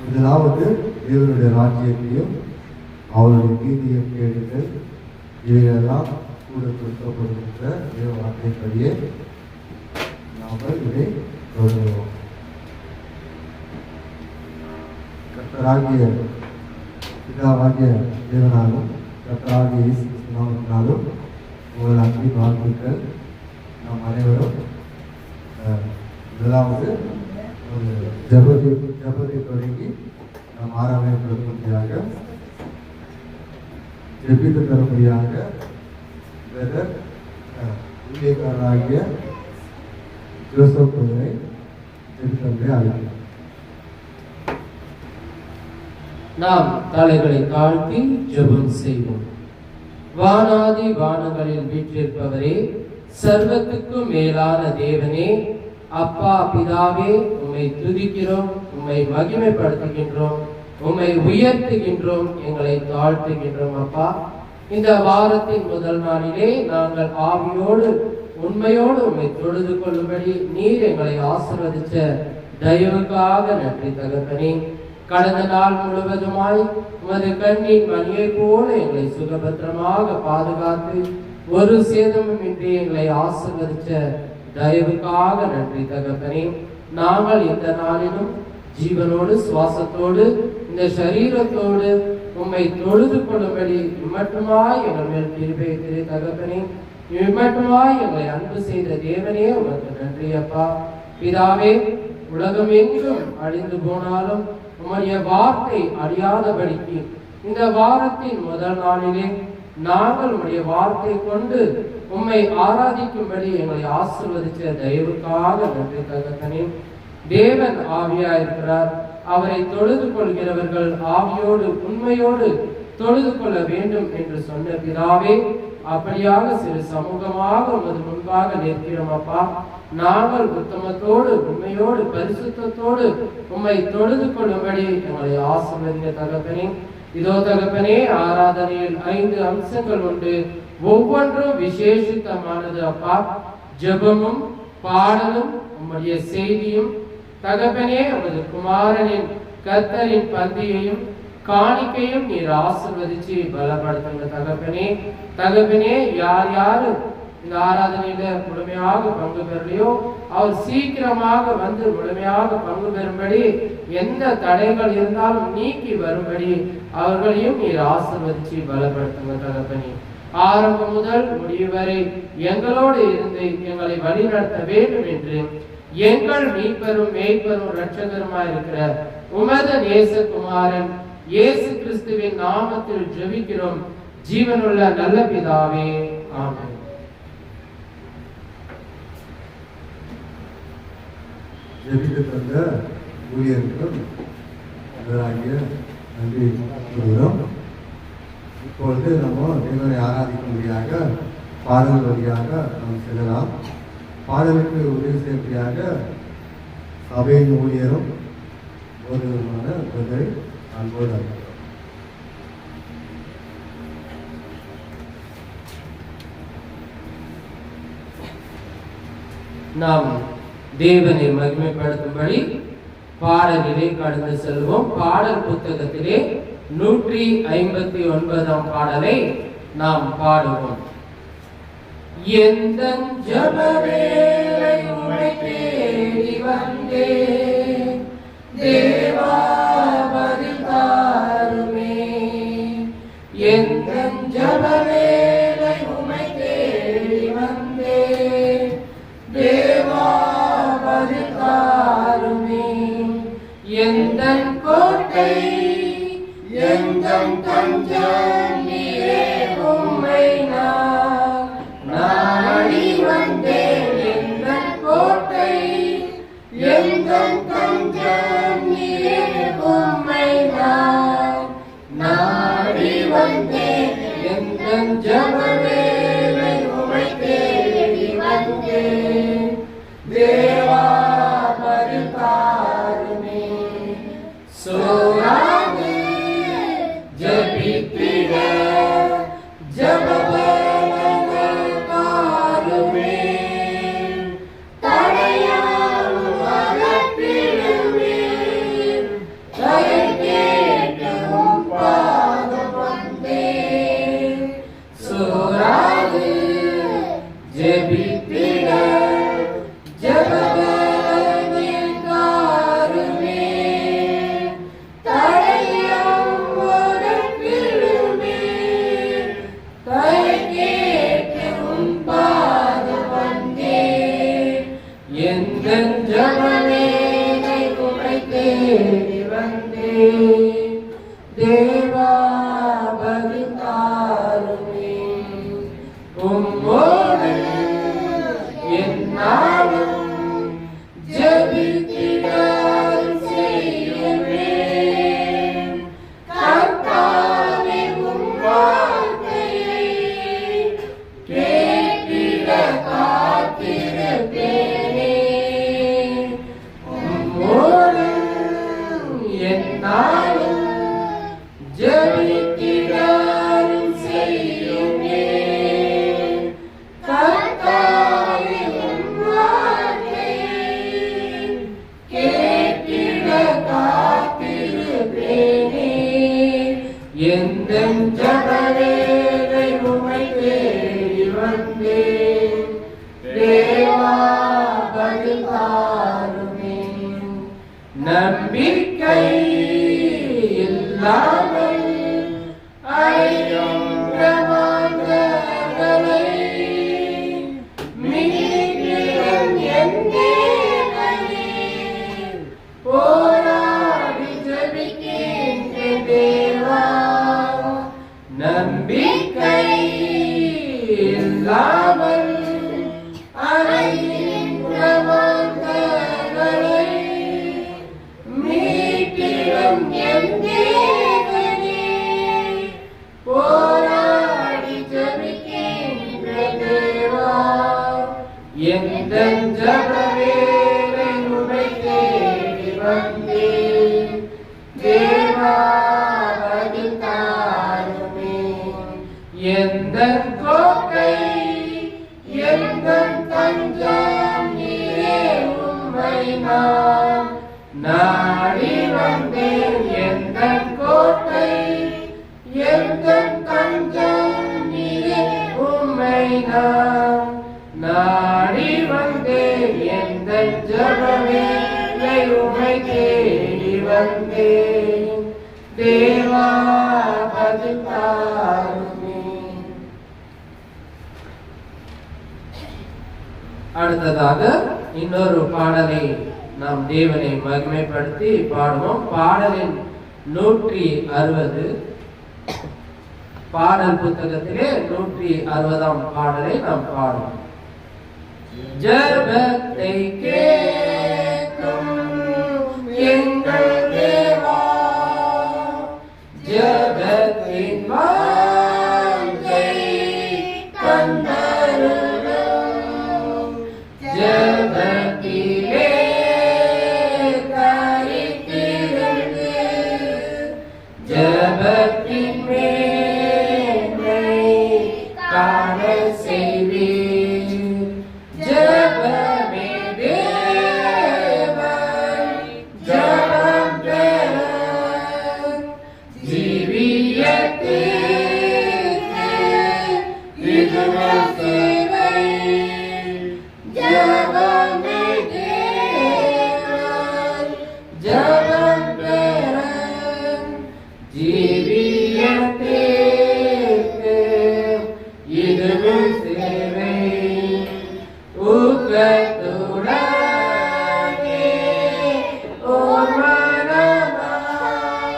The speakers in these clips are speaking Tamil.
முதலாவது தேவனுடைய ராஜ்யத்தையும் அவருடைய நீதியையும் கேளுங்கள், இவையெல்லாம் கூட கொடுக்கப்படுகின்ற தேவ வார்த்தைப்படியே நாங்கள் இதை தொடங்குவோம். கர்த்தராகிய பிதாவாகிய தேவனாலும் கர்த்தராகிய இயேசு கிறிஸ்துவினாலும் உங்கள் அன்பின் வாழ்த்துக்கள். நாம் அனைவரும் முதலாவது ஒரு ஜபத்தை தொடங்கி நாம் ஆராதனைப்படுத்தும்படியாக ஜெபித்து தரும்படியாக பிரதர் ஊழியக்காரராகிய ஜோசப் பிரதரை ஜெபித்தவரை அழைக்கிறோம். நாம் தலைகளை தாழ்த்தி ஜெபம் செய்வோம். வானாதி வானங்களில் வீற்றிருப்பவரே, சர்வத்துக்கும் மேலான தேவனே, அப்பா பிதாவே, உம்மை துதிக்கிறோம், உம்மை மகிமைப்படுத்துகின்றோம், உம்மை உயர்த்துகின்றோம், எங்களை தாழ்த்துகின்றோம். அப்பா, இந்த வாரத்தின் முதல் நாளிலே நாங்கள் ஆவியோடு உண்மையோடு உம்மை தொழுது கொள்ளும்படி நீர் எங்களை ஆசீர்வதிச்ச தயவுக்காக நன்றி தகப்பனே. கடந்த நாள் முழுவதுமாய் உமது கண்ணின் மணியை போல எங்களை சுகபத்திரமாக பாதுகாத்து ஒரு சேதமும் இன்றி எங்களை ஆசீர்வதிச்ச தயவுக்காக நன்றி தகப்பனே. நாங்கள் இந்த நாளிலும் ஜீவனோடு சுவாசத்தோடு இந்த சரீரத்தோடு உம்மை தொழுது கொள்ளும்படி இம்மட்டுமாய் எங்கள் மேல் கிருபை திரு தகப்பனே. இம்மட்டுமாய் எங்களை அன்பு செய்த தேவனே உமக்கு நன்றி அப்பா. பிதாவே, உலகம் எங்கும் அழிந்து போனாலும் உம்முடைய வார்த்தை அழியாதபடிக்கு இந்த வாரத்தின் முதல் நாளிலே நாங்கள் உம்முடைய வார்த்தை கொண்டு உம்மை ஆராதிக்கும்படி எங்களை ஆசீர்வதிச்ச தயவுக்காக நன்றி தகப்பனே. தேவன் ஆவியாயிருக்கிறார், அவரை தொழுது கொள்கிறவர்கள் ஆவியோடு உண்மையோடு தொழுது கொள்ள வேண்டும் என்று சொன்ன பிதாவே, அப்படியாக சிறு சமூகமாக உமது முன்பாக நிற்கிறோம் அப்பா. நாங்கள் உத்தமத்தோடு உண்மையோடு பரிசுத்தத்தோடு உம்மை தொழுது கொள்ளும்படி எங்களை ஆசீர்வதிங்க தகப்பனே. இதோ தகப்பனே, ஆராதனையில் 5 அம்சங்கள் உண்டு, ஒவ்வொன்றும் விசேஷித்தமானது அப்பா. ஜெபமும் பாடலும் உம்முடைய செய்தியும் தகப்பனே, உமது குமாரனின் கர்த்தரின் பந்தியையும் காணிக்கையும் நீர் ஆசீர்வதிச்சு பலப்படுத்துங்க தகப்பனே. தகப்பனே, யார் யாரு இந்த ஆராதனையில முழுமையாக பங்கு பெறலையோ அவர் சீக்கிரமாக வந்து முழுமையாக பங்கு பெறும்படி, எந்த தடைகள் இருந்தாலும் நீக்கி வரும்படி அவர்களையும் நீர் ஆசீர்வதிச்சு பலப்படுத்துங்க தகப்பனே. ஆரம்பம் முதல் முடிவு வரை எங்களோடு இருந்து எங்களை வழிநடத்த வேண்டும் என்று எங்கள் மீட்பரும் மேய்ப்பரும் இரட்சகருமாய் இருக்கிற உமது நேசகுமாரன் இயேசு கிறிஸ்துவின் நாமத்தில் ஜெபிக்கிறோம் ஜீவனுள்ள நல்ல பிதாவே, ஆமென். ஜெபித்து தந்த ஊழியர்களுக்கும் நன்றி கூறுகிறோம். இப்பொழுது நம்ம தேவனை ஆராதிக்கும்படியாக பாடல் வழியாக நாம் செல்லலாம். பாடலுக்கு உதவி செய்யும்படியாக சபையின் ஊழியரும் ஒருவருமான பிரதரை அன்போடு அழைக்கிறோம். நாம் தேவனை மகிமைப்படுத்தும்படி பாடலிலே கடந்து செல்வோம். பாடல் புத்தகத்திலே 159ஆம் பாடலை நாம் பாடுவோம். எந்தன் ஜெபவேளை உம்மை தேடி வந்தேன், தேவா பதில் தாருமே. எந்தன் ஜெபவேளை உம்மை தேடி வந்தேன், தேவா பதில் தாருமே. எந்தன் கோட்டை எந்தன் தஞ்சம் நீரே, உம்மை நாடி வந்தேன். எந்தன் கோட்டை எந்தன் தஞ்சம் நீரே, உம்மை நாடி வந்தேன். எந்தன் ஜெபவேளை உம்மை தேடி வந்தேன், தேவா பதில் தாருமே. சோராது ஜபித்திட ஜபவேளைகள் தாருமே, தடையால் அகற்றிடுவீர், தயை தேடி வந்தேன் தேவா பதில் தாருமே உம்மோடு என்னாலும் ஜெபித்திட செய்யுமே கர்த்தாவே உம் வார்த்தையை கேட்டிட காத்திருப்பேனே உம்மோடு என்னாலும் ஜெபித்திட செய்யுமே கர்த்தாவே உம் வார்த்தையை கேட்டிட காத்திருப்பேனே எந்தன் ஜபவேளை உம்மை தேடி வந்தேன் தேவா பதில் தாருமே நம்பிக்கை இல்லாமல் அலைகின்ற மாந்தர்களை மீட்கிறேன் என் தேவனே போராடி ஜெபிக்கின்ற தேவா நம்பிக்கை இல்லாமல் அலைகின்ற மாந்தர்களை மீட்கிறேன் என் தேவனே போராடி ஜெபிக்கின்ற தேவா எந்தன் ஜபவேளை உம்மை தேடி வந்தேன் தேவா பதில் தாருமே எந்தன் கோட்டை எந்தன் தஞ்சம் நீரே உம்மை நான் நாடி வந்தேன் எந்தன் கோட்டை எந்தன் தஞ்சம் நீரே உம்மை நான் நாடி வந்தேன் எந்தன் ஜபவேளை உம்மை தேடி வந்தேன் தேவா பதில் தாருமே அடுத்ததாக இன்னொரு பாடலை நாம் தேவனை மகிமைப்படுத்தி பாடுவோம் பாடலின் 160 பாடல் புத்தகத்திலே 160ஆம் பாடலை நாம் பாடுவோம் ஜெபத்தை கேட்கும் எங்கள் தேவா ஜெபத்தின் வாஞ்சை தந்தருளும் ஜெபத்திலே தரித்திருந்து ஜெபத்தின் மேன்மை காண செய்வீர் ஜெபமே தேவன் ஜெபம் பெற ஜீவியத்திற்கு இதுவே சேவை ஜெபமே தேவன் ஜெபம் பெற ஜீவியத்திற்கு இதுவே சேவை ஊக்கத்துடனே ஓர் மனமாய்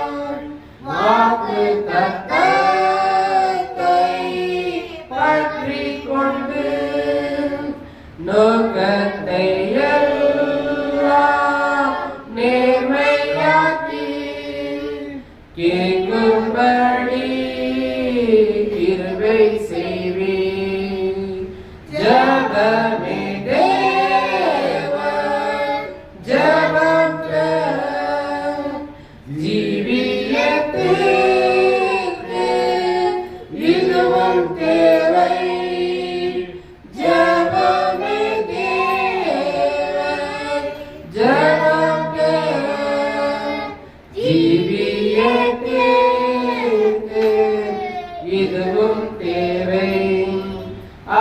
வாக்குத்தத்தத்தை பற்றிக் கொண்டு நோக்கத்தை எல்லாம் நேர்மையாக்கி கேட்கும்படி கிருபை செய்வீர் ஜெபமே தேவன் ஜெபம் பெற ஜீவியத்திற்கு இதுவும் தேவை ஜெபமே தேவன் ஜெபம் பெற ஜீவியத்திற்கு இதுவும் தேவை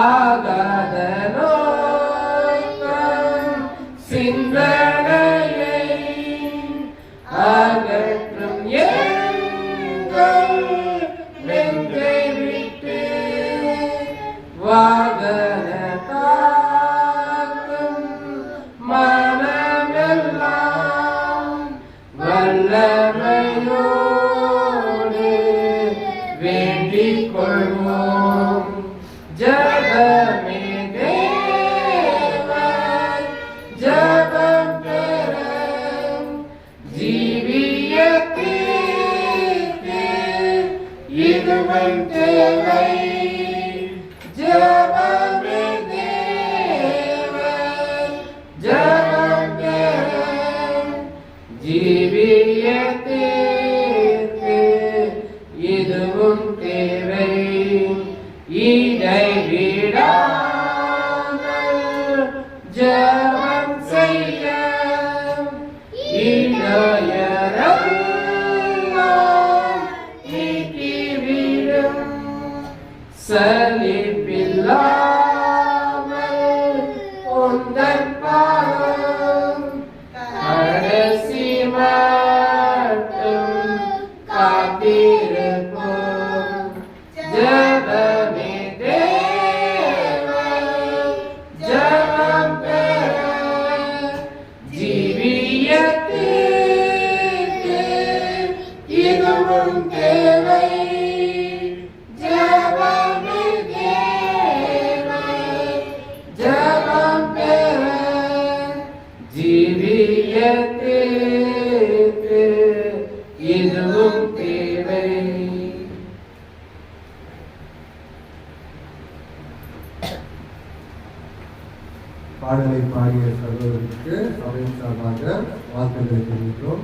ஆகாத நோக்கம் சிந்தனையை அகற்றும் எங்கள் நெஞ்சை விட்டு வாகன காக்கும் மனமெல்லாம் வல்லமையோடு வேண்டிக் கொள்வோம். ஜெபமே தேவன் ஜெபம் பெற ஜீவியத்திற்கு இதுவும் தேவை. ஜெபமே தேவன் ஜெபம் பெற ஜீவியத்திற்கு இதுவும் தேவை. இடைவிடாமல் ஜெபம் செய்ய இடையரெல்லாம் நீக்கிவிடும். சலிப்பில்லாமல் உந்தன் பாதம் கடைசி மட்டும் காத்திருப்போம். ஜெபமே தேவன் ஜெபம் பெற ஜீவியத்திற்கு இதுவும் தேவை. ஜெபமே தேவன் ஜெபம் பெற ஜீவியத்திற்கு இதுவும் தேவை. பாடலை பாடிய சகோதரருக்கு சபையின் சார்பாக வாழ்த்துக்களை தெரிவிக்கிறோம்.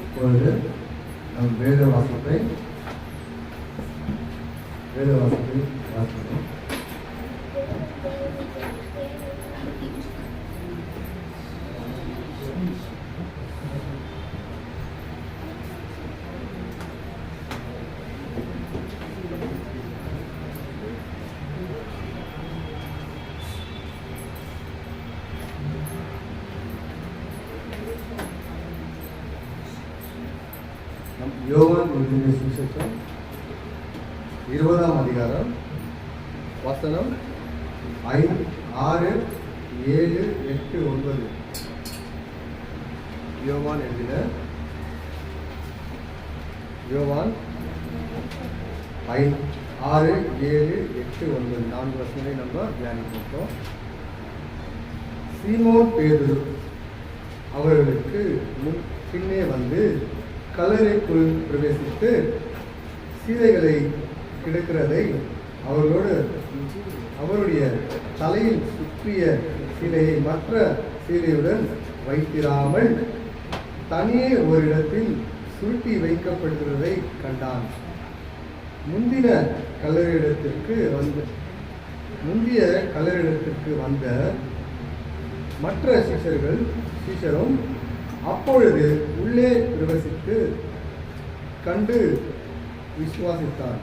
இப்பொழுது நம் வேத வாசத்தை வாசிக்கிறோம். யோவான் எழுதிய சுவிசேஷம் 20ஆம் அதிகாரம் வசனம் 5, 6, 7, 8, 9. யோவான் 5, 6, 7, 8, 9 4 வசனங்களை நம்ம தியானிக்கிறோம். சீமோன் பேதுரு அவர்களுக்கு பின்னே வந்து கல்லறைக்குள் பிரவேசித்து சீலைகளை கிடக்கிறதை அவருடைய தலையில் சுற்றிய சீலையை மற்ற சீலையுடன் வைத்திராமல் தனியே ஒரு இடத்தில் சுருட்டி வைக்கப்படுகிறதை கண்டான். முந்திய கல்லறையிடத்திற்கு வந்த மற்ற சீஷரும் அப்பொழுது உள்ளே பிரவேசித்து கண்டு விசுவாசித்தார்.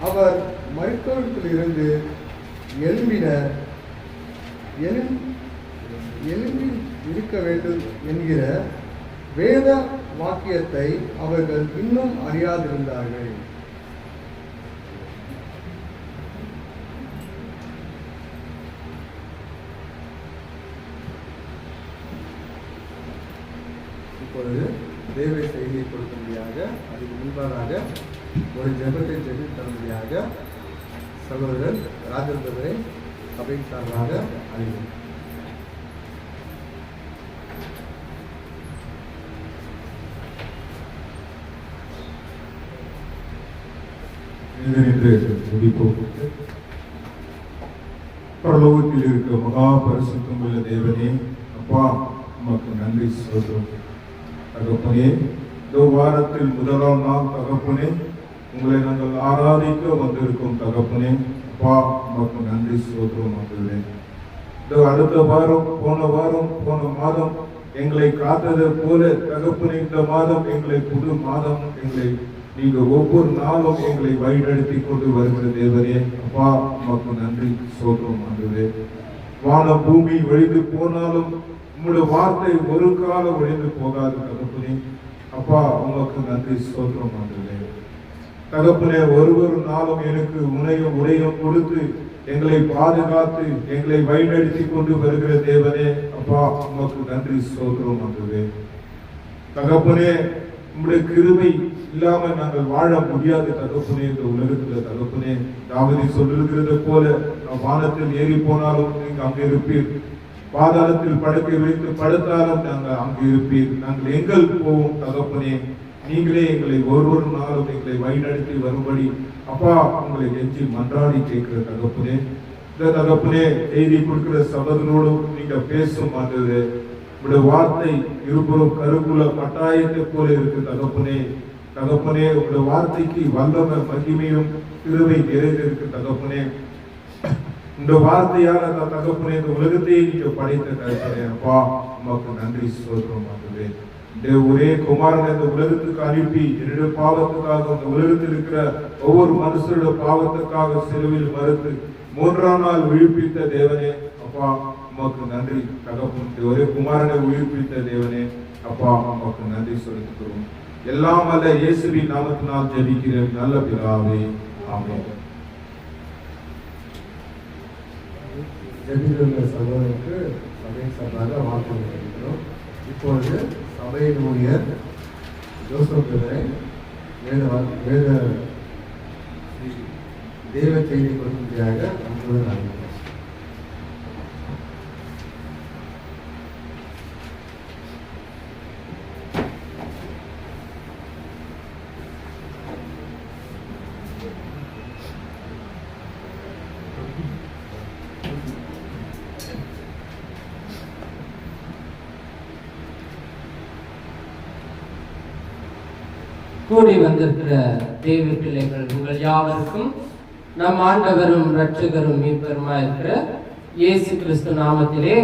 அவர் மரித்தோரிலிருந்து எழும்பி இருக்க வேண்டும் என்கிற வேத வாக்கியத்தை அவர்கள் இன்னும் அறியாதிருந்தார்கள். இப்பொழுது தேவ செய்தியை கொடுக்கும்படியாக அதுக்கு முன்பாக ஒரு ஜெபத்தை ஜெபித்து தரும்படியாக சகோதரர் ராஜேந்திரரை சபையின் சார்பாக அழைக்கிறேன். முடிப்போம். பரலோகத்தில் இருக்க மகா பரிசுத்தம் உள்ள தேவனே, அப்பா உமக்கு நன்றி சொல்றோம். தகப்பனே, இந்த வாரத்தில் முதலாம் நாள் தகப்பனே, உங்களை நாங்கள் ஆராதிக்க வந்திருக்கும் தகப்பனே, அப்பா உமக்கு நன்றி சொல்றோம். இந்த அடுத்த வாரம் போன மாதம் எங்களை காத்தது போல தகப்பனே, இந்த மாதம் எங்களை புது மாதம் நீங்க ஒவ்வொரு நாளும் எங்களை வழிநடத்தி கொண்டு வருகிற தேவரே, அப்பா உமக்கு நன்றி சொல்றோம். ஆண்டவரே, வான பூமி ஒழிந்து போனாலும் உங்களுடைய வார்த்தை ஒரு காலம் ஒழிந்து போகாது தகப்பனே, அப்பா உமக்கு நன்றி சொல்றோம். ஆண்டவரே, தகப்பனே, ஒவ்வொரு நாளும் எனக்கு உணையும் உரையும் கொடுத்து எங்களை பாதுகாத்து எங்களை வழிநடத்தி கொண்டு வருகிற தேவனே, அப்பா உமக்கு நன்றி ஸ்தோத்திரம். ஆண்டவரே தகப்பனே, உங்களுடைய கிருபை இல்லாமல் நாங்கள் வாழ முடியாது தகப்பனே. இந்த உலகத்துல தகப்பனே, தாவீது சொல்லுகிறது போல வானத்தில் ஏறி போனாலும் நீங்க அங்கே இருப்பீர், பாதாளத்தில் படுக்கை வைத்து படுத்தாலும் நாங்கள் அங்கே இருப்பீர். நாங்கள் எங்கள் போவோம் தகப்பனே, நீங்களே எங்களை ஒவ்வொரு நாளும் எங்களை வழிநடத்தி வரும்படி அப்பா உங்களை எஞ்சி மன்றாடி கேட்கிற தகப்பனே. இந்த தகப்பனே, செய்தி கொடுக்கிற சபதனோடும் நீங்க பேசும் ஆண்டவரே. உங்களுடைய வார்த்தை இருபுறம் கருக்குள்ள கட்டாயத்தை போல இருக்கு தகப்பனே. தகப்பனே, உங்களுடைய வார்த்தைக்கு வல்லமை மகிமையும் கிருபை நிறைந்து இருக்கு தகப்பனே. இந்த வார்த்தையால தகப்பனே இந்த உலகத்தையே நீங்க படைத்த தகப்பனே. அப்பா உமக்கு நன்றி ஸ்தோத்திரம். ஆண்டவரே, இந்த ஒரே குமாரனை இந்த உலகத்துக்கு அனுப்பி என்னுடைய பாவத்துக்காக இந்த உலகத்தில் இருக்கிற ஒவ்வொரு மனுஷருடைய பாவத்துக்காக சிலுவையில் மறுத்து 3ஆம் நாள் உயிர்ப்பித்த தேவனே, அப்பா உமக்கு நன்றி தகப்பன். ஒரே குமாரனை உயிர்ப்பித்த தேவனே, அப்பா உமக்கு நன்றி செலுத்துகிறோம். எல்லாம் அல்ல இயேசுவின் நாமத்தினால் ஜெபிக்கிறேன் நல்ல பிதாவே, ஆமென். ஜெபிக்கிற சகோதரருக்கு சபை சார்பாக வாழ்த்து தெரிவிக்கிறோம். இப்பொழுது சபையின் ஊழியர் ஜோசப் பிரதரை வேத தெய்வ செய்தி கொடுக்கும்படியாக அன்புடன் அழைக்கிறோம். கூடி வந்திருக்கிற தேவ பிள்ளைகள் உங்கள் யாவருக்கும் நம் ஆண்டவரும் இரட்சகரும் மீட்பருமா இருக்கிற இயேசு கிறிஸ்து நாமத்திலே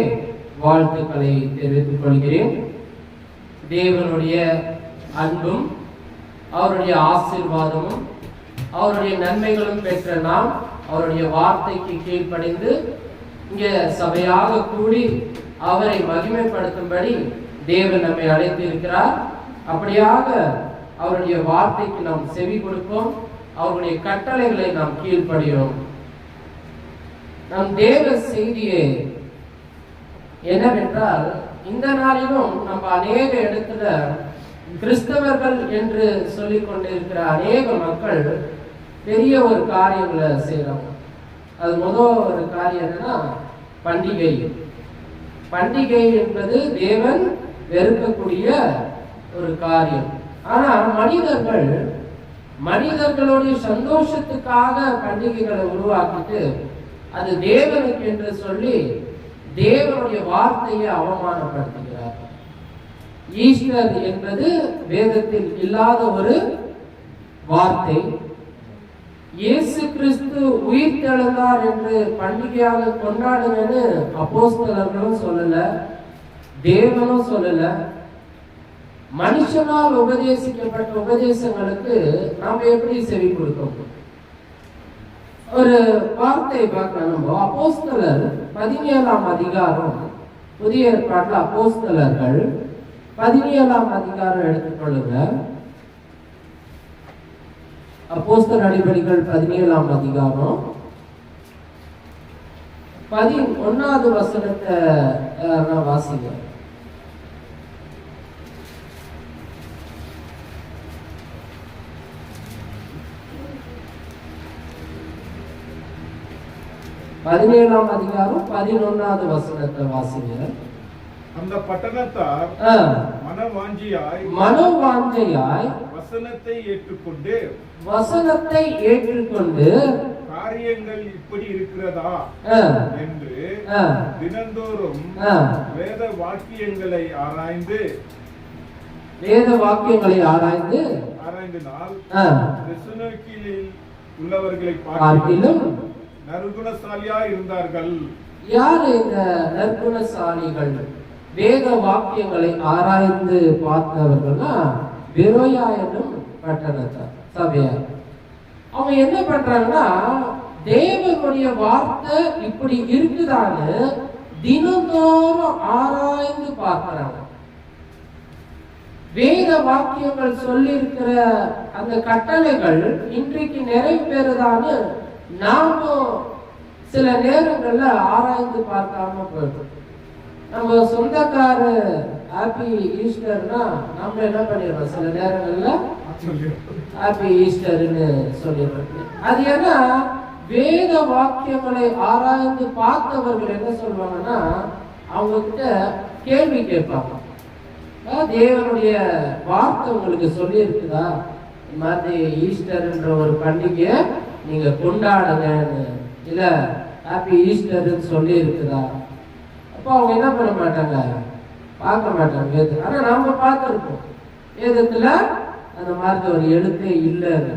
வாழ்த்துக்களை தெரிவித்துக் கொள்கிறேன். தேவனுடைய அன்பும் அவருடைய ஆசீர்வாதமும் அவருடைய நன்மைகளும் பெற்ற நாம் அவருடைய வார்த்தைக்கு கீழ்ப்படிந்து இங்கே சபையாக கூடி அவரை மகிமைப்படுத்தும்படி தேவன் நம்மை அழைத்து இருக்கிறார். அப்படியாக அவருடைய வார்த்தைக்கு நாம் செவி கொடுப்போம், அவருடைய கட்டளைகளை நாம் கீழ்ப்படுகிறோம். நம் தேவ செய்தியே என்னவென்றால், இந்த நாளிலும் நம்ம அநேக இடத்துல கிறிஸ்தவர்கள் என்று சொல்லிக் கொண்டிருக்கிற அநேக மக்கள் பெரிய ஒரு காரியங்களை செய்யறாங்க. அது முதல் ஒரு காரியம் என்னன்னா பண்டிகை. பண்டிகை என்பது தேவன் வெறுக்கக்கூடிய ஒரு காரியம். ஆனா மனிதர்களுடைய சந்தோஷத்துக்காக பண்டிகைகளை உருவாக்கிட்டு அது தேவனுக்கு என்று சொல்லி தேவனுடைய வார்த்தையை அவமானப்படுத்துகிறார். ஈஸ்டர் என்பது வேதத்தில் இல்லாத ஒரு வார்த்தை. இயேசு கிறிஸ்து உயிர் தெழுந்தார் என்று பண்டிகையாக கொண்டாடுங்கன்னு அப்போஸ்தலர்களும் சொல்லல, தேவனும் சொல்லல. மனுஷனால் உபதேசிக்கப்பட்ட உபதேசங்களுக்கு நாம் எப்படி செவி கொடுத்தோம்? ஒரு வார்த்தை பார்க்கலாம். நம்ம அப்போஸ்தலர் 17ஆம் அதிகாரம், புதிய ஏற்பாட்டில் அப்போஸ்தலர்கள் 17ஆம் அதிகாரம் எடுத்துக்கொள்ளுங்க. அப்போஸ்தலர் நடபடிகள் 17ஆம் அதிகாரம் 11வது வசனத்தை வாசிங்க. பதினேழாம் அதிகாரம் 11வது வசனத்தை வாசிங்க. அந்த பட்டணத்தார் மனவாஞ்சியாய் வசனத்தை ஏற்றுக்கொண்டு காரியங்கள் இப்படி இருக்கிறதா என்று தினந்தோறும் வேத வாக்கியங்களை ஆராய்ந்தினால் உள்ளவர்களை பார்க்கிலும் நற்குணசாலியா இருந்தார்கள். யாரு இந்த நற்குணசாலிகள்? வேத வாக்கியங்களை ஆராய்ந்து பார்த்தவர்கள்னா பெரோயா என்னும் பட்டணத்தார், சபையார். அவங்க என்ன பண்றாங்கன்னா, தேவனுடைய வார்த்தை இப்படி இருக்குதான்னு தினந்தோறும் ஆராய்ந்து பார்க்கிறாங்க. வேத வாக்கியங்கள் சொல்லி இருக்கிற அந்த கட்டளைகள் இன்றைக்கு நிறைவேறுதான்னு நாம சில நேரங்கள்ல ஆராய்ந்து பார்க்காம போயிடும். நம்ம சொந்தக்கார ஹாப்பி ஈஸ்டர்னா நம்ம என்ன பண்ணிடுறோம், சில நேரங்கள்ல ஹாப்பி ஈஸ்டர்னு சொல்லிடுறோம். அது ஏன்னா வேத வாக்கியங்களை ஆராய்ந்து பார்த்தவர்கள் என்ன சொல்லுவாங்கன்னா, அவங்க கிட்ட கேள்வி கேட்பாங்க. தேவனுடைய வார்த்தை உங்களுக்கு சொல்லி இருக்குதா, இந்த மாதிரி ஈஸ்டர்ன்ற ஒரு பண்டிகையை நீங்க கொண்டாடுங்கன்னு, இல்ல ஹாப்பி ஈஸ்டர்ன்னு சொல்லி இருக்குதா? அப்போ அவங்க என்ன பண்ண மாட்டாங்க, பார்க்க மாட்டாங்க வேதம். ஆனா நாம பார்த்துருக்கோம் வேதத்துல அந்த மாதிரி ஒரு எழுத்தே இல்லைன்னு.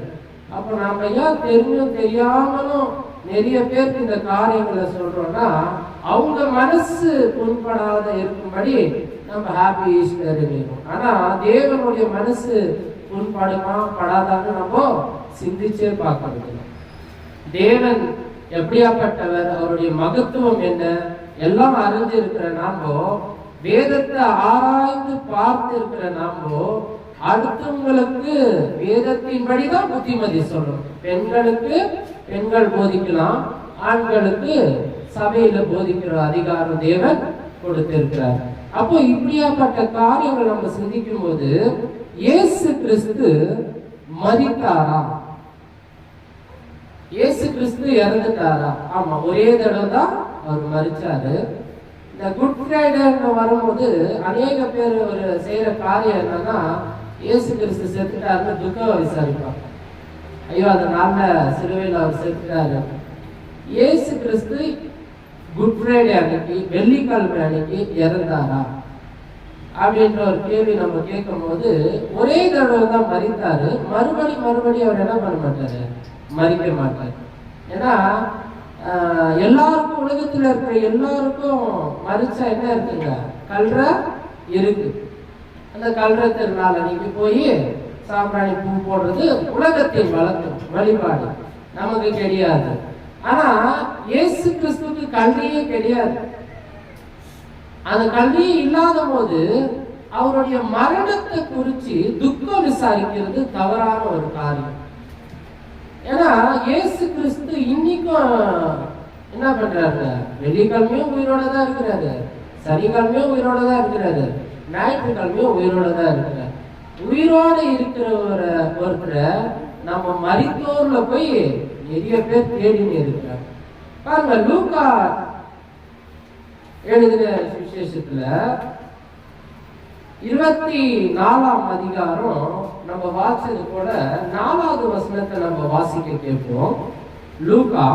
அப்ப நாம ஏன் தெரிஞ்சும் தெரியாமலும் நிறைய பேருக்கு இந்த காரியங்களை சொல்றோம்னா, அவங்க மனசு புண்படாத இருக்கும்படி நம்ம ஹாப்பி ஈஸ்டர் இருக்கும். ஆனா தேவனுடைய மனசு புண்படுமா படாதான்னு நம்ம சிந்திச்சே பார்க்கணும். தேவன் எப்படியாப்பட்டவர், அவருடைய மகத்துவம் என்ன எல்லாம் அறிஞ்சு இருக்கிற நாமோ, வேதத்தை ஆராய்ந்து பார்த்து இருக்கிற நாமோ, அடுத்தவங்களுக்கு வேதத்தின்படிதான் புத்திமதி சொல்லணும். பெண்களுக்கு பெண்கள் போதிக்கலாம், ஆண்களுக்கு சபையில போதிக்கிற அதிகாரம் தேவன் கொடுத்திருக்கிறார். அப்போ இப்படியாப்பட்ட காரியங்கள் நம்ம சிந்திக்கும் போது, இயேசு கிறிஸ்து மரித்தாரா, இயேசு கிறிஸ்து இறந்துட்டாரா? ஆமா, ஒரே தடவை தான் அவர் மரிச்சாரு. இந்த குட் ஃப்ரைடே வரும்போது அநேக பேர் ஒரு செய்யற காரியம் என்னன்னா, இயேசு கிறிஸ்து செத்துட்டாருன்னு துக்கம் விசாரிப்பாங்க. ஐயோ, அதனால சிலுவையில் அவர் செத்துட்டாரு. இயேசு கிறிஸ்து குட் ஃப்ரைடே அன்னைக்கு, வெள்ளிக்கிழமை அன்னைக்கு இறந்தாரா அப்படின்ற ஒரு கேள்வி நம்ம கேட்கும் போது, ஒரே தடவை தான் மரித்தாரு, மறுபடி அவர் என்ன பண்ண மாட்டாரு, மறிக்க மாட்டார். ஏன்னா எல்லாருக்கும், உலகத்துல இருக்கிற எல்லாருக்கும் மரிச்சா என்ன இருக்குங்க, கல்ற இருக்கு. அந்த கல்ற திருநாள் அன்னைக்கு போய் சாம்பிராணி பூ போடுறது உலகத்தின் வழக்கம், வழிபாடு, நமக்கு கிடையாது. ஆனா இயேசு கிறிஸ்துவுக்கு கல்வியே கிடையாது. அந்த கல்வியே இல்லாத போது அவருடைய மரணத்தை குறித்து துக்கம் விசாரிக்கிறது தவறான ஒரு காரியம். ஏன்னா இயேசு கிறிஸ்து இன்னைக்கும் என்ன பண்றாரு, வெள்ளிக்கிழமையும் உயிரோட தான் இருக்கிறாரு, சனிக்கிழமையும் உயிரோட தான் இருக்கிறாரு, ஞாயிற்றுக்கிழமையும் உயிரோட தான் இருக்கிறார். உயிரோட இருக்கிற ஒருத்தரை நம்ம மரித்தோர்ல போய் நிறைய பேர் தேடின்னு இருக்கிறாங்க. பாருங்க, லூக்கா எழுதின விசேஷத்துல 24ஆம் அதிகாரம் நம்ம வாசிச்சது கூட 4வது வசனத்தை நம்ம வாசிக்க கேட்போம். லூக்கா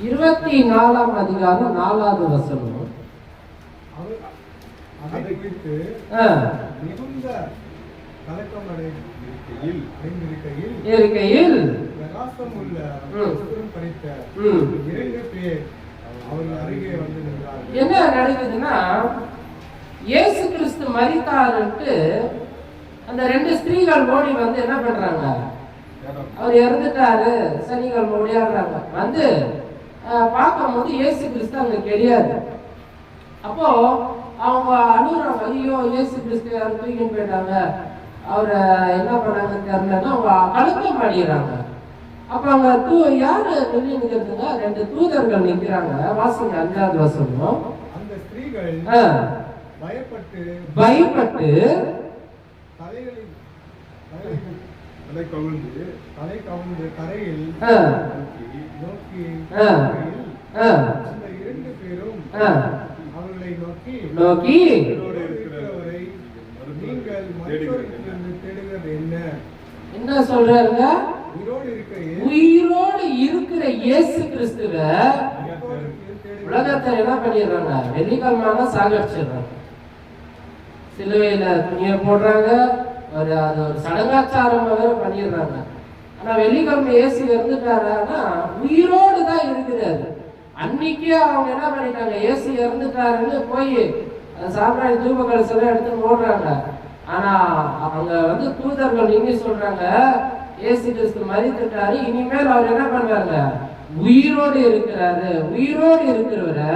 24ஆம் அதிகாரம் 4வது வசனம். அதை குறித்து மிகுந்த கலக்கம் இருக்கையில் பிரகாசம் உள்ள படித்த 2 பேர் அவர்கள் அருகே வந்து நின்றார்கள். என்ன நடக்குதுன்னா, இயேசு கிறிஸ்து மரித்தாருன்ட்டு அந்த 2 ஸ்திரீகள் ஓடி வந்து என்ன பண்றாங்க, அவர் இறந்துட்டாரு, சனிகள் ஓடியாடுறாங்க. வந்து பார்க்கும் போது இயேசு கிறிஸ்து அங்க கிடையாது. அப்போ அவங்க அழுகுறாங்க, ஐயோ இயேசு கிறிஸ்து யாரும் தூக்கின்னு போயிட்டாங்க, அவரை என்ன பண்ணாங்கன்னு தெரியலன்னா அவங்க கலக்கம் அடிக்கிறாங்க. அப்ப அவங்க யாரு நின்று நிற்கிறதுங்க, 2 தூதர்கள் நிற்கிறாங்க. வாசிங்க 5வது வசனம். அந்த ஸ்திரீகள் பயப்பட்டு தலை கவிழ்ந்து தரையில் நோக்கி அந்த 2 பேரும் அவர்களை நோக்கி நீங்கள் மற்றவர்களிடமிருந்து தேடுகிறது என்ன சொல்றாருங்க, உயிரோடு இருக்கிற இயேசு கிறிஸ்துவ உலகத்தை என்ன பண்ணிடுறாங்க, வெள்ளிக்கிழமை சாகடிச்சிடுறாங்க, சிலுவையில துணியை போடுறாங்க, அது ஒரு சடங்காச்சாரம் வேற பண்ணிடுறாங்க. ஆனா வெள்ளிக்கிழமை இயேசு இறந்துட்டாருன்னா உயிரோடு தான் இருக்கிறாரு. அன்னைக்கே அவங்க என்ன பண்ணிட்டாங்க, இயேசு இறந்துட்டாருன்னு போய் சாம்பிராணி தூப கலசெல்லாம் எடுத்து ஓடுறாங்க. ஆனா அவங்க வந்து தூதர்கள் இங்கே சொல்றாங்க, இயேசு கிறிஸ்து மரித்துட்டாரு, இனிமேல் அவர் என்ன பண்றாங்க, உயிரோடு இருக்கிறாரு. உயிரோடு இருக்கிறவரை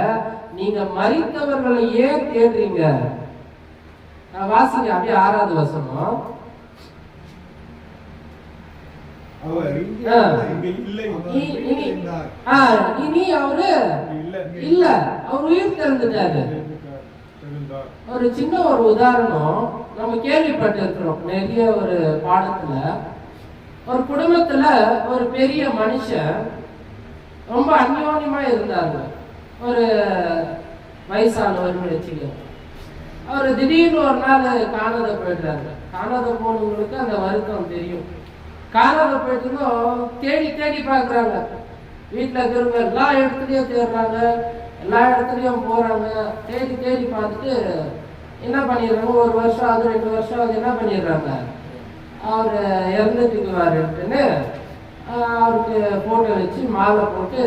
நீங்க மரித்தவர்களை ஏன் தேடுறீங்க? வாசிங்க அப்படியே 6வது வசனம். இனி அவரு இல்ல, அவர் உயிர் தெழுந்துட்டாரு. ஒரு சின்ன ஒரு உதாரணம் நம்ம கேள்விப்பட்டிருக்கிறோம் நிறைய ஒரு பாடத்துல. ஒரு குடும்பத்துல ஒரு பெரிய மனுஷன் ரொம்ப அந்யோன்யமா இருந்தாங்க. ஒரு வயசானவர் வச்சுக்க. அவர் திடீர்னு ஒரு நாள் காணாத போயிடுறாங்க. காணாத போனவங்களுக்கு அந்த வருத்தம் தெரியும். காணாத போயிட்டுருந்தோம் தேடி தேடி பார்க்குறாங்க. வீட்டில் இருக்கிறவங்க எல்லா இடத்துலையும் தேடுறாங்க, எல்லா இடத்துலையும் போகிறாங்க. தேடி தேடி பார்த்துட்டு என்ன பண்ணிடுறாங்க, 1 வருஷம் அது 2 வருஷம் அது என்ன பண்ணிடுறாங்க, அவர் இறந்துட்டுக்குவாருன்ட்டுன்னு அவருக்கு போட்டோ வச்சு மாலை போட்டு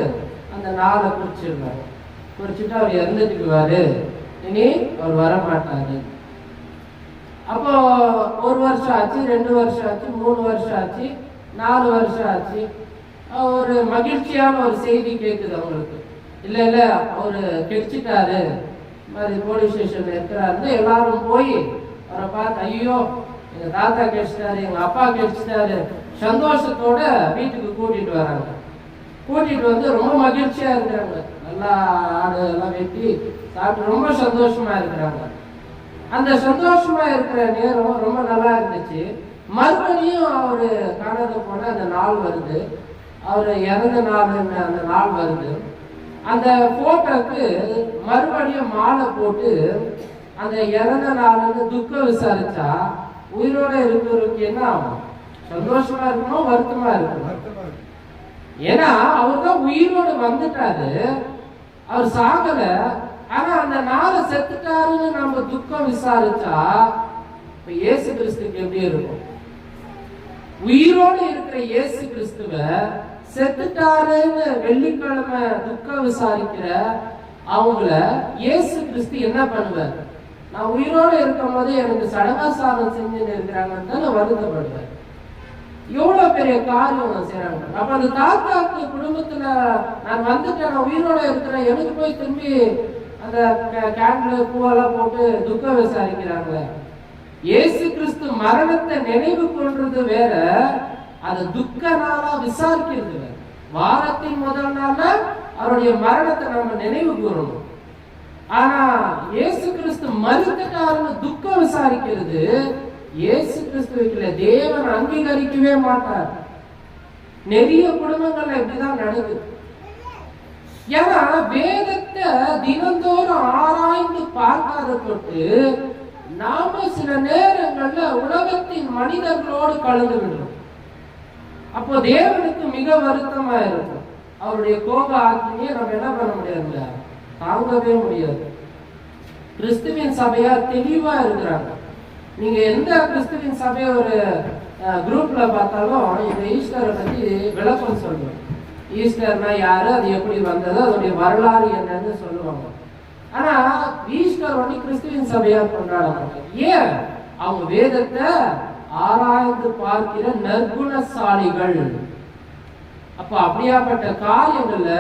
அந்த நாளை குறிச்சிடுறாங்க. குறிச்சிட்டு அவர் இறந்துட்டுக்குவாரு, இனி அவர் வரமாட்டாரு. அப்போ 1 வருஷம் ஆச்சு, 2 வருஷம் ஆச்சு, 3 வருஷம் ஆச்சு, 4 வருஷம் ஆச்சு. ஒரு மகிழ்ச்சியான ஒரு செய்தி கேட்குது அவங்களுக்கு. இல்லை இல்லை அவரு கெடிச்சிட்டாரு, மாதிரி போலீஸ் ஸ்டேஷன்ல இருக்கிறாரு. எல்லாரும் போய் அவரை பார்த்து, ஐயோ எங்க தாத்தா கெடிச்சிட்டாரு, எங்க அப்பா கெடிச்சிட்டாரு, சந்தோஷத்தோட வீட்டுக்கு கூட்டிட்டு வராங்க. கூட்டிட்டு வந்து ரொம்ப மகிழ்ச்சியா இருக்கிறாங்க. நல்லா ஆடு எல்லாம் வெட்டி சாப்பிட்டு ரொம்ப சந்தோஷமா இருக்கிறாங்க. அந்த சந்தோஷமா இருக்கிற நேரம் ரொம்ப நல்லா இருந்துச்சு. மறுபடியும் அவரு காணாத போன அந்த நாள் வருது, அவரு இறந்த நாள் அந்த நாள் வருது. அந்த போட்டோக்கு மறுபடியும் மாலை போட்டு அந்த இறந்த நாள்னு துக்கம் விசாரிச்சா உயிரோட இருக்கிறவருக்கு என்ன ஆகும்? சந்தோஷமா இருக்கணும், வருத்தமா இருக்கணும். ஏன்னா அவர் தான் உயிரோடு வந்துட்டாரு, அவர் சாகல. ஆனா அந்த நாளை செத்துட்டாருன்னு நம்ம துக்கம் விசாரிச்சா இப்ப இயேசு கிறிஸ்துக்கு எப்படி இருக்கும்? உயிரோடு இருக்கிற இயேசு கிறிஸ்துவ செத்துட்டாருன்னு வெள்ளிக்கிழமை துக்கம் விசாரிக்கிற அவங்கள இயேசு கிறிஸ்து என்ன பண்ணுவார்? நான் உயிரோடு இருக்கும் போது எனக்கு சடங்காசாரம் செஞ்சுன்னு இருக்கிறாங்கன்னு தான் நான் வருத்தப்படுவேன். எவ்வளவு பெரிய காரியம் செய்யறாங்க. அப்ப அந்த தாத்தாக்கு குடும்பத்துல நான் வந்துட்டேன், நான் உயிரோட இருக்கிறேன், எனக்கு போய் திரும்பி அந்த கேண்டில் பூவெல்லாம் போட்டு துக்கம் விசாரிக்கிறாங்க. இயேசு கிறிஸ்து மரணத்தை நினைவு கொள்றது வேற, அது துக்க நாளா விசாரிக்கிறது வேற. வாரத்தின் முதல் நாள்ல அவருடைய மரணத்தை நம்ம நினைவு கூறணும். ஆனா இயேசு கிறிஸ்து மரித்துட்டாருன்னு துக்கம் விசாரிக்கிறது இயேசு கிறிஸ்துவுக்குள்ள தேவன் அங்கீகரிக்கவே மாட்டார். நிறைய குடும்பங்கள்ல இப்படிதான் நடக்குது. ஏன்னா வேதத்தை தினந்தோறும் ஆராய்ந்து பார்க்காத தொட்டு நாம சில நேரங்கள்ல உலகத்தின் மனிதர்களோடு கலந்து விடுறோம். அப்போ தேவனுக்கு மிக வருத்தமா இருக்கும். அவருடைய கோப ஆக்கினியை நம்ம என்ன பண்ண முடியாது, தாங்கவே முடியாது. கிறிஸ்துவின் சபையார் தெளிவா இருக்கிறாங்க. நீங்க எந்த கிறிஸ்துவின் சபையை ஒரு குரூப்ல பார்த்தாலும் இந்த ஈஸ்டரை பத்தி விளக்கம் சொல்லுவாங்க. ஈஸ்டர்னா யாரு, அது எப்படி வந்தது, அதோடைய வரலாறு என்னன்னு சொல்லுவாங்க. ஆனா ஈஸ்டர் வந்து கிறிஸ்துவின் சபையார் கொண்டாட மாட்டாங்க. ஏன்? அவங்க வேதத்தை ஆராய்ந்து பார்க்கிற நற்குணசாலிகள். அப்ப அப்படியாப்பட்ட காரியங்கள்ல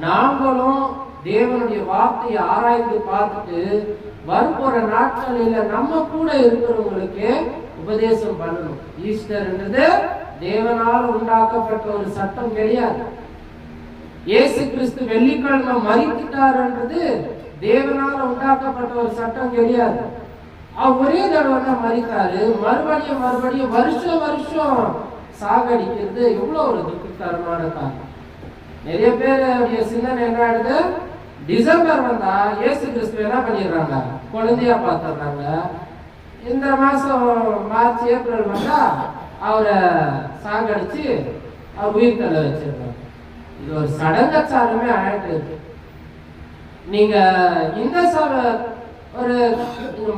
நாங்களும் தேவனுடைய வார்த்தையை ஆராய்ந்து பார்த்துட்டு வரப்போற நாட்களில நம்ம கூட இருக்கிறவங்களுக்கு உபதேசம் பண்ணணும். ஈஸ்டர்ன்றது தேவனால் உண்டாக்கப்பட்ட ஒரு சட்டம் கிடையாது. இயேசு கிறிஸ்து வெள்ளிக்கிழமை மரித்துட்டாருன்றது தேவனால் உண்டாக்கப்பட்ட ஒரு சட்டம் கிடையாது. அவர் ஒரே தடவை தான் மரித்தாரு, மறுபடியும் வருஷம் சாகடிக்கிறது எவ்வளவு ஒரு துக்ககரமான காரணம். நிறைய பேருடைய சிந்தனை என்ன ஆயிடுது, டிசம்பர் வந்தா இயேசு கிறிஸ்து என்ன பண்ணிடுறாங்க, குழந்தையா பார்த்துடுறாங்க. இந்த மாசம் மார்ச் ஏப்ரல் வந்தா அவரை சாகடிச்சு அவர் உயிர் தள்ள வச்சிருக்காங்க. இது ஒரு சடங்காச்சாரமே ஆயிட்டு இருக்கு. நீங்க இந்த சபை ஒரு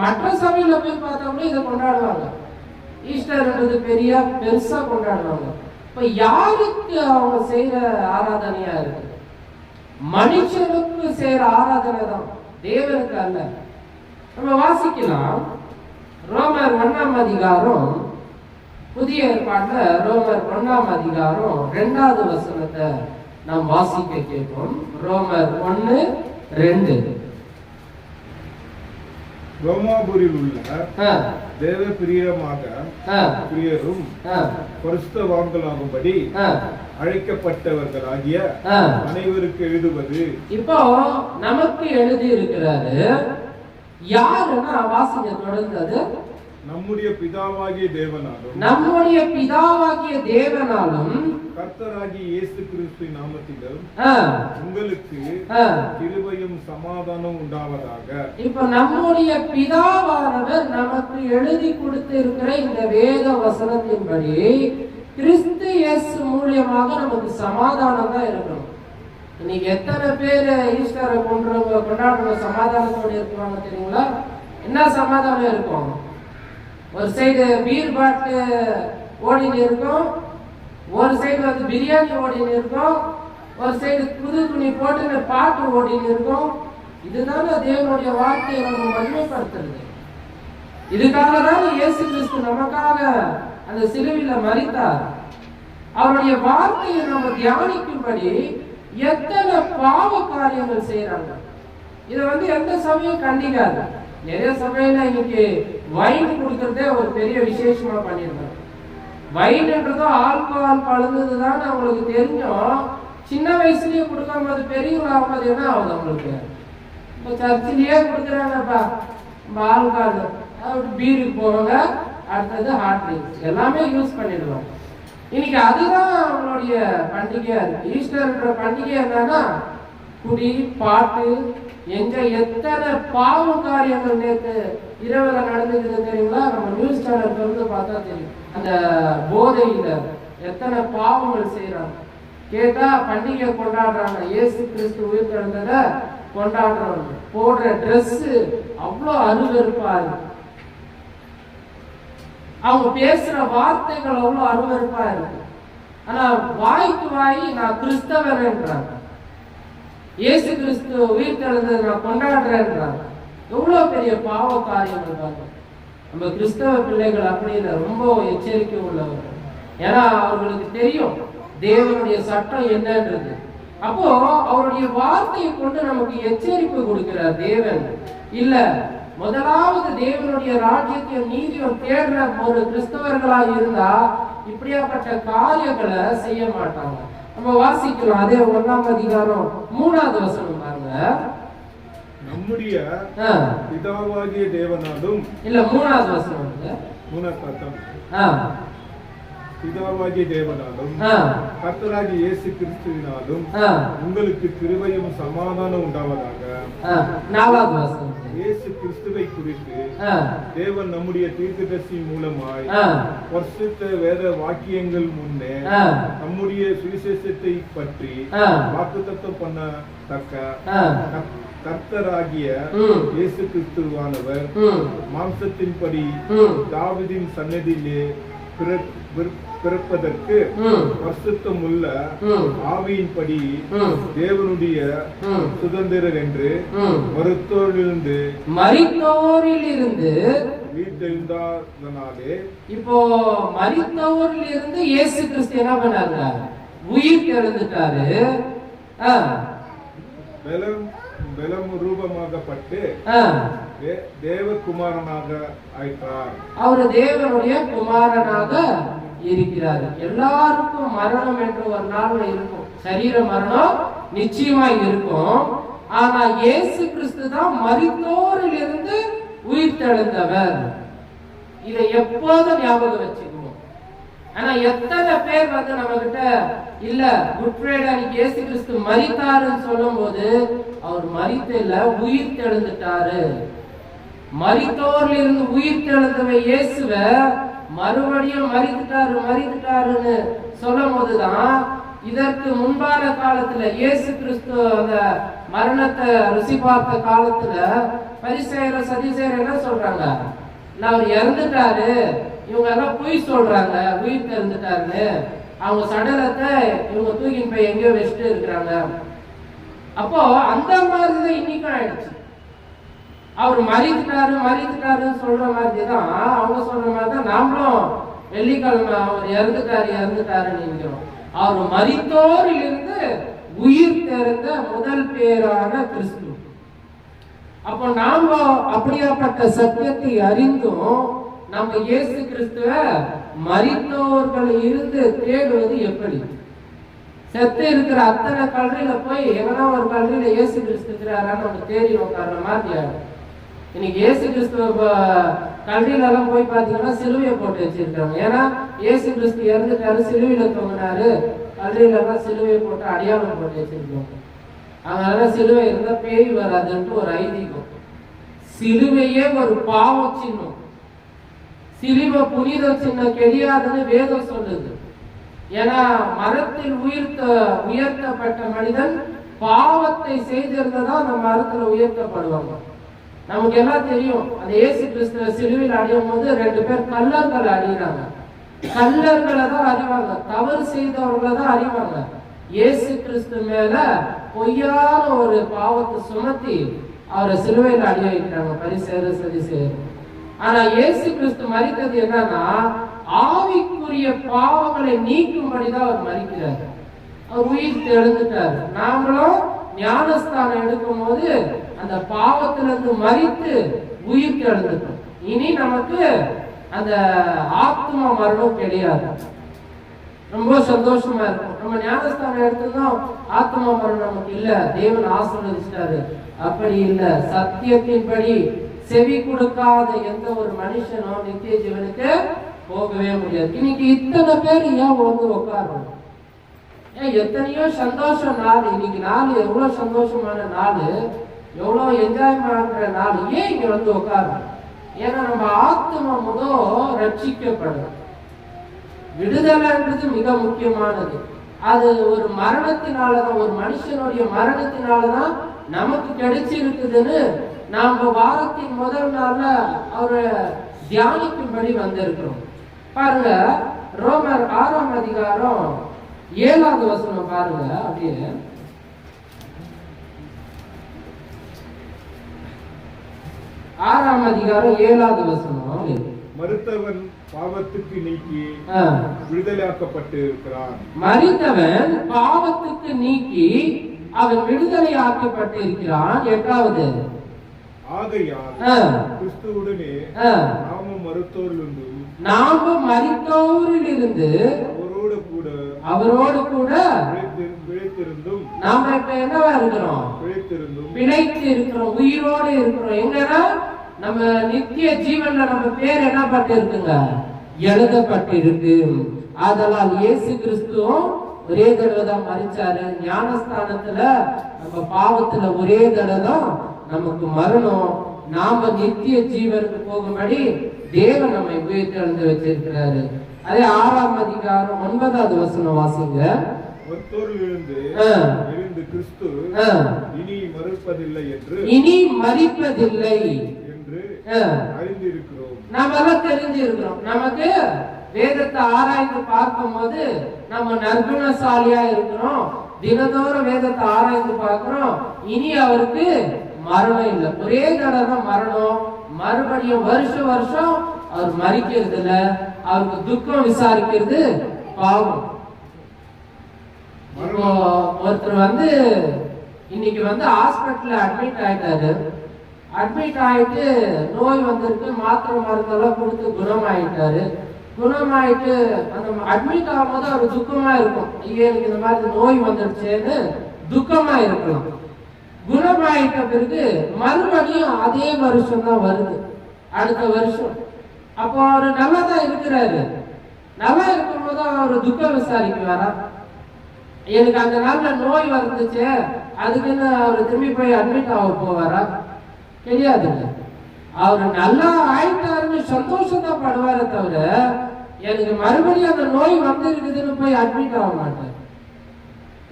மற்ற சபையில போய் பார்த்தோம்னா இதை கொண்டாடுவாங்க. ஈஸ்டர்ன்றது பெருசா கொண்டாடுவாங்க. இப்ப யாருக்கு அவங்க செய்யற ஆராதனையா இருக்கு? மனுஷனுக்கு செய்யற ஆராதனை தான், தேவனுக்கு அல்ல. நம்ம வாசிக்கலாம் ரோமர் 1ஆம் அதிகாரம், புதிய ஏற்பாட்டுல ரோமர் 1ஆம் அதிகாரம் 2வது வசனத்தை நாம் வாசிக்க கேட்போம். ரோமர் 1:2. ரோமாபுரியில் உள்ள தேவ பிரியரும் பரிசுத்தவான்களாகும்படி அழைக்கப்பட்டவர்களாகிய அனைவருக்கு எழுதுவது. இப்போ நமக்கு எழுதி இருக்கிறாரு. யாருன்னா வாசிங்க தொடர்ந்தது. நம்முடைய பிதாவாகிய தேவனாலும் கர்த்தராகிய இயேசு கிறிஸ்து நாமத்திலும் உங்களுக்கு கிருபையும் சமாதானம் உண்டாவதாக. இப்ப நம்முடைய பிதாவானவர் நமக்கு எழுதி கொடுத்து இருக்கிற இந்த வேத வசனத்தின்படி கிறிஸ்து இயேசு மூலியமாக நமக்கு சமாதானம் தான் இருக்கணும். இன்னைக்கு எத்தனை பேர் ஈஸ்டரை கொண்டாடுற சமாதானத்தோடு இருக்குவாங்க தெரியுங்களா? என்ன சமாதானம் இருக்கும்? ஒரு சைடு பீர் பாட்டு ஓடின்னு இருக்கும், ஒரு சைடு வந்து பிரியாணி ஓடின்னு இருக்கும், ஒரு சைடு புது துணி போட்டு பாட்டு ஓடின்னு இருக்கும். இதுதான தேவனுடைய வார்த்தையை நம்ம மகிமைப்படுத்துறது. இதுக்காக தான் இயேசு கிறிஸ்து நமக்காக அந்த சிலுவையில மரித்தார். அவருடைய வார்த்தையை நம்ம தியானிக்கும்படி எத்தனை பாவ காரியங்கள் செய்யறாங்க. இதை வந்து எந்த சமயம் கண்டிக்காது. நிறைய சமயம் இன்னைக்கு வைன் கொடுக்கறதே ஒரு பெரிய விசேஷமா பண்ணிருக்காங்க. வைன்ன்றதோ ஆல்கோஹால் கலந்ததுதான் அவங்களுக்கு தெரிஞ்சோம். சின்ன வயசுலயே கொடுக்கும் போது பெரியவங்களாகும்போது என்ன ஆகுது அவங்களுக்கு? இப்போ சர்ச்சிலேயே கொடுக்குறாங்கப்பா ஆல்கோஹால், பீருக்கு போவாங்க, அடுத்தது ஹாட் ட்ரிங்க்ஸ் எல்லாமே யூஸ் பண்ணிடுவாங்க. இன்னைக்கு அதுதான் அவங்களுடைய பண்டிகையா இருக்கு. ஈஸ்டர்ன்ற பண்டிகை என்னன்னா குடி பாட்டு எங்க எத்தனை பாவ காரியங்கள் நேற்று இரவுல நடந்துக்குது தெரியுங்களா? நம்ம நியூஸ் சேனல் வந்து பார்த்தா தெரியும். அந்த போதையில எத்தனை பாவங்கள் செய்யறாங்க. கேட்டா பண்டிகை கொண்டாடுறாங்க, இயேசு கிறிஸ்து உயிர்த்தெழுந்ததை கொண்டாடுறவங்க. போடுற ட்ரெஸ் அவ்வளோ அருவருப்பா இருக்கு. அவங்க பேசுற வார்த்தைகள் அவ்வளவு அருவருப்பா இருக்கு. ஆனா வாய்க்கு வாய் நான் கிறிஸ்தவன்ன்றாங்க, இயேசு கிறிஸ்து உயிர்த்தெழுந்ததை நான் கொண்டாடுறேன்றாங்க. எவ்வளவு பெரிய பாவ காரியங்கள் பாருங்க. நம்ம கிறிஸ்தவ பிள்ளைகள் அப்படின்னு ரொம்ப எச்சரிக்கை உள்ளவர்கள். ஏன்னா அவர்களுக்கு தெரியும் தேவனுடைய சட்டம் என்னன்றது. அப்போ அவருடைய வார்த்தையை கொண்டு நமக்கு எச்சரிப்பு கொடுக்கிறார் தேவன். இல்ல முதலாவது தேவனுடைய ராஜ்யத்தையும் நீதியும் தேடுற ஒரு கிறிஸ்தவர்களாக இருந்தா இப்படியாப்பட்ட காரியங்களை செய்ய மாட்டாங்க. நம்ம வாசிக்கலாம். அதே 1ஆம் அதிகாரம் 3வது வசனம் பாருங்க. நம்முடைய பிதாவாகிய தேவனாலும் இல்ல 3வது வசனம் பிதாவாகிய தேவனாலும் கர்த்தராகிய இயேசு கிறிஸ்துவினாலும் உங்களுக்கு கிருபையும் சமாதானம் உண்டாவதாக. 4வது வசனம் இயேசு கிறிஸ்துவை குறித்து தேவன் நம்முடைய தீர்க்கதரிசி மூலமாய் பரிசுத்த வேத வாக்கியங்கள் முன்னே நம்முடைய சுவிசேஷத்தை பற்றி வாக்குத்தத்தம் பண்ணத்தக்க கர்த்தராகிய இயேசு கிறிஸ்துவானவர் மாம்சத்தின்படி தாவீதின் சன்னதியிலே பிறப்பதற்கு பரிசுத்தமுள்ள ஆவியின்படி தேவனுடைய சுதந்திரர் என்று மரித்தோரிலிருந்து உயிர்த்தெழுந்தாலே. இப்போ மரித்தோரிலிருந்து இயேசு கிறிஸ்து என்ன பண்ணாங்க? உயிர் எழுந்துட்டாரு. பலம் ரூபமாகப்பட்டு தேவகுமாரனாக ஆயிட்டார். அவர் தேவனுடைய குமாரனாக இருக்கிறார். எல்லாருக்கும் மரணம் என்று ஒரு நாள் இருக்கும், சரீர மரணம் நிச்சயமா இருக்கும். ஆனா இயேசு கிறிஸ்து தான் மரித்தோரில் இருந்து உயிர் தெழுந்தவர். இதை எப்போதும் ஞாபகம் வச்சுக்கணும். ஆனா எத்தனை பேர் வந்து நம்ம கிட்ட இல்ல குட் ஃப்ரைடே அன்னைக்கு இயேசு கிறிஸ்து மரித்தாருன்னு சொல்லும் போது அவர் மரித்த இல்ல, உயிர் தெழுந்துட்டாரு. மரித்தோர்ல இருந்து உயிர் தெழுந்தவை இயேசுவ மறுபடியும் மரித்துட்டாருன்னு சொல்லும் போதுதான் இதற்கு முன்பான காலத்துல இயேசு கிறிஸ்து அந்த மரணத்தை ருசி பார்த்த காலத்துல பரிசேயர் சதிசேயர் என்ன சொல்றாங்க? அவர் இறந்துட்டாரு, இவங்க எல்லாம் பொய் சொல்றாங்க, உயிர் தெரிஞ்சுட்டாருன்னு. அவங்க சடலத்தை இவங்க தூக்கின்னு போய் எங்கேயோ வச்சுட்டு இருக்கிறாங்க. அப்போ அந்த மாதிரிதான் இன்னைக்கும் ஆயிடுச்சு. அவர் மரித்துட்டாருன்னு சொல்ற மாதிரி தான் அவங்க சொல்ற மாதிரி தான் நாமளும் வெள்ளிக்கிழமை அவர் இறந்துட்டாருன்னு நினைக்கிறோம். அவர் மரித்தோரில் இருந்து உயிர் தெரிந்த முதல் பேரான கிறிஸ்து. அப்போ நாம அப்படியாப்பட்ட சத்தியத்தை அறிந்தும் நம்ம இயேசு கிறிஸ்துவ மரித்தோர்கள் இருந்து தேடுவது எப்படி? செத்து இருக்கிற அத்தனை கல்லறையில போய் எவனோ ஒரு கல்லறையில இயேசு கிறிஸ்து இருக்கிறாரான்னு நம்ம தேடி உட்கார்ற மாதிரி. இன்னைக்கு இயேசு கிறிஸ்துவ கல்லறையில எல்லாம் போய் பார்த்தீங்கன்னா சிலுவையை போட்டு வச்சிருக்காங்க. ஏன்னா இயேசு கிறிஸ்து இறந்துட்டாரு, சிலுவையில தொங்கினாரு, கல்லறையில எல்லாம் சிலுவையை போட்டு அடையாளம் போட்டு வச்சிருக்கோம். அதனால சிலுவை இருந்தா பேய் வராதுன்ட்டு ஒரு ஐதீகம். சிலுவையே ஒரு பாவ சின்னம். சிலுவை புனித சின்னம் கிடையாதுன்னு வேதம் சொல்லுது. ஏன்னா மரத்தில் உயர்த்தப்பட்ட மனிதன் பாவத்தை செய்திருந்ததா அந்த மரத்துல உயர்த்தப்படுவாங்க. நமக்கு எல்லாம் தெரியும், அந்த இயேசு கிறிஸ்துவ சிலுவையில் அடையும் போது 2 பேர் கல்லர்களை அடிக்கிறாங்க. கல்லர்களை தான் அறிவாங்க, தவறு செய்தவர்களை தான் அறிவாங்க. இயேசு கிறிஸ்து மேல பொய்யான ஒரு பாவத்தை சுமத்தி அவரை சிலுவையில் அடிய வைக்கிறாங்க பரிசேயர் சதுசேயர். ஆனா இயேசு கிறிஸ்து மரித்தது என்னன்னா ஆவிக்குரிய பாவங்களை நீக்கும்படிதான் அவர் மரிக்கிறார். அவர் உயிர் தெழுந்துட்டார். நாமளும் ஞானஸ்தானம் எடுக்கும் போது அந்த பாவத்திலிருந்து மரித்து உயிர் தெழுந்துட்டோம். இனி நமக்கு அந்த ஆத்மா மரணம் கிடையாது. ரொம்ப சந்தோஷமா இருக்கும். நம்ம ஞானஸ்தானம் எடுத்ததும் ஆத்மா மரணம் நமக்கு இல்ல, தேவன் ஆசீர்வதிச்சிட்டாரு. அப்படி இல்ல. சத்தியத்தின்படி செவி கொடுக்காத எந்த ஒரு மனுஷனும் நித்திய ஜீவனுக்கு போகவே முடியாது. இன்னைக்கு இத்தனை பேர் ஏன் வந்து உட்காரணும்? ஏன் எத்தனையோ சந்தோஷம் நாள், இன்னைக்கு நாள் எவ்வளவு சந்தோஷமான நாள், எவ்வளவு என்ஜாய் பண்ற நாள், ஏன் இங்க வந்து உட்காரணும்? ஏன்னா நம்ம ஆத்மா முதல் ரட்சிக்கப்படும். விடுதலைன்றது மிக முக்கியமானது. அது ஒரு மரணத்தினாலதான், ஒரு மனுஷனுடைய மரணத்தினாலதான் நமக்கு கிடைச்சிருக்குதுன்னு நாம வாரத்தின் முதல் நாள்ல அவரை தியானிக்கும்படி வந்திருக்கிறோம். பாருங்க, ரோமர் 6ஆம் அதிகாரம் 7வது வசனம் பாருங்க. அப்படியே 6ஆம் அதிகாரம் 7வது வசனம். மரித்தவன் பாவத்துக்கு நீக்கி விடுதலையாக்கப்பட்டு இருக்கிறான். மரித்தவன் பாவத்துக்கு நீக்கி அவன் விடுதலையாக்கப்பட்டு இருக்கிறான். 8வது, ஆகையால் கிறிஸ்துவுடனே நாமும் மரித்தோரிலிருந்து அவரோடு கூட பிழைத்திருந்தும் நாம இப்ப என்னவா இருக்கிறோம்? பிழைத்து இருக்கிறோம், உயிரோடு இருக்கிறோம். எங்கன்னா நம்ம நித்திய ஜீவன்ல நம்ம பேர் என்ன பட்டு இருக்குங்க? எழுதப்பட்டிருக்கு. அதனால் இயேசு கிறிஸ்துவும் ஒரே தடவை தான் மரிச்சாரு. ஞானஸ்தானத்துல நம்ம பாவத்துல ஒரே தடவை தான் நமக்கு மரணம். நாம நித்திய ஜீவனுக்கு போகும்படி தேவன் நம்மை உயிர்த்து எழுந்து வச்சிருக்கிறாரு. அதே 6ஆம் அதிகாரம் 9வது வசனம் வாசிங்க. கிறிஸ்து இனி மரிப்பதில்லை என்று அறிந்திருக்கிறோம். நாம எல்லாம் தெரிஞ்சிருக்கிறோம். நமக்கு வேதத்தை ஆராய்ந்து பார்க்கும் போது நம்ம நற்குணசாலியா இருக்கிறோம். தினந்தோறும் வேதத்தை ஆராய்ந்து பார்க்கிறோம். இனி அவருக்கு மரணம் இல்லை, ஒரே தடவை தான் மரணம். மறுபடியும் வருஷம் அவர் மரிக்கிறது இல்ல, அவருக்கு துக்கம் விசாரிக்கிறது பாவம். இப்போ ஒருத்தர் இன்னைக்கு ஹாஸ்பிட்டல்ல அட்மிட் ஆயிட்டாரு. அட்மிட் ஆயிட்டு நோய் வந்திருக்கு, மாத்திரை மருந்தெல்லாம் கொடுத்து குணமாயிட்டாரு. குணமாயிட்டு அந்த அட்மிட் ஆகும்போது அவர் துக்கமா இருக்கும். ஐயோ எனக்கு இந்த மாதிரி நோய் வந்துடுச்சேன்னு துக்கமா இருக்கலாம். குணமாயிட்ட பிறகு மறுபடியும் அதே வருஷம் தான் வருது, அடுத்த வருஷம். அப்போ அவரு நல்லா தான் இருக்கிறாரு. நல்லா இருக்கும் போது அவர் துக்கம் விசாரிக்குவாரா? எனக்கு அந்த நாள்ல நோய் வந்துச்சு அதுக்குன்னு அவர் திரும்பி போய் அட்மிட் ஆக போவாரா? கிடையாதுங்க. அவரு நல்லா ஆயிட்டாருன்னு சந்தோஷம் படுவாரே தவிர எனக்கு மறுபடியும் அந்த நோய் வந்திருக்குதுன்னு போய் அட்மிட் ஆக மாட்டேன்.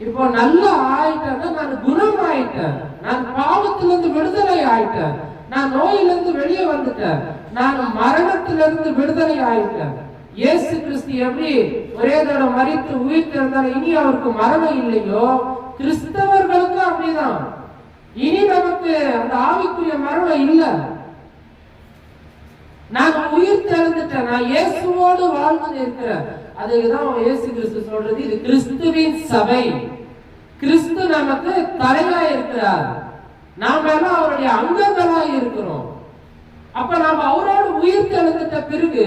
இப்போ நல்லா ஆயிட்டேன்னா நான் குணம் ஆயிட்டேன், நான் பாவத்திலிருந்து விடுதலை ஆயிட்டேன், நான் நோயிலிருந்து வெளியே வந்துட்டேன், நான் மரணத்திலிருந்து விடுதலை ஆயிட்டேன். இயேசு கிறிஸ்து எப்படி ஒரே தடவை மரித்து உயிர் தெரிந்தாலும் இனி அவருக்கு மரணம் இல்லையோ, கிறிஸ்தவர்களுக்கு அப்படிதான். இனி நமக்கு அந்த ஆவிக்குரிய மரணம் இல்லை. நான் உயிர் தெழுந்துட்டேன், நான் இயேசுவோடு வாழ்ந்து இருக்கிறேன். அதுக்குதான் இயேசு கிறிஸ்து சொல்றது, இது கிறிஸ்துவின் சபை. கிறிஸ்து நமக்கு தலையா இருக்கிறார், நாம எல்லாம் அவருடைய அங்கங்களா இருக்கிறோம். அப்ப நாம அவரோட உயிர் தெழுந்துட்ட பிறகு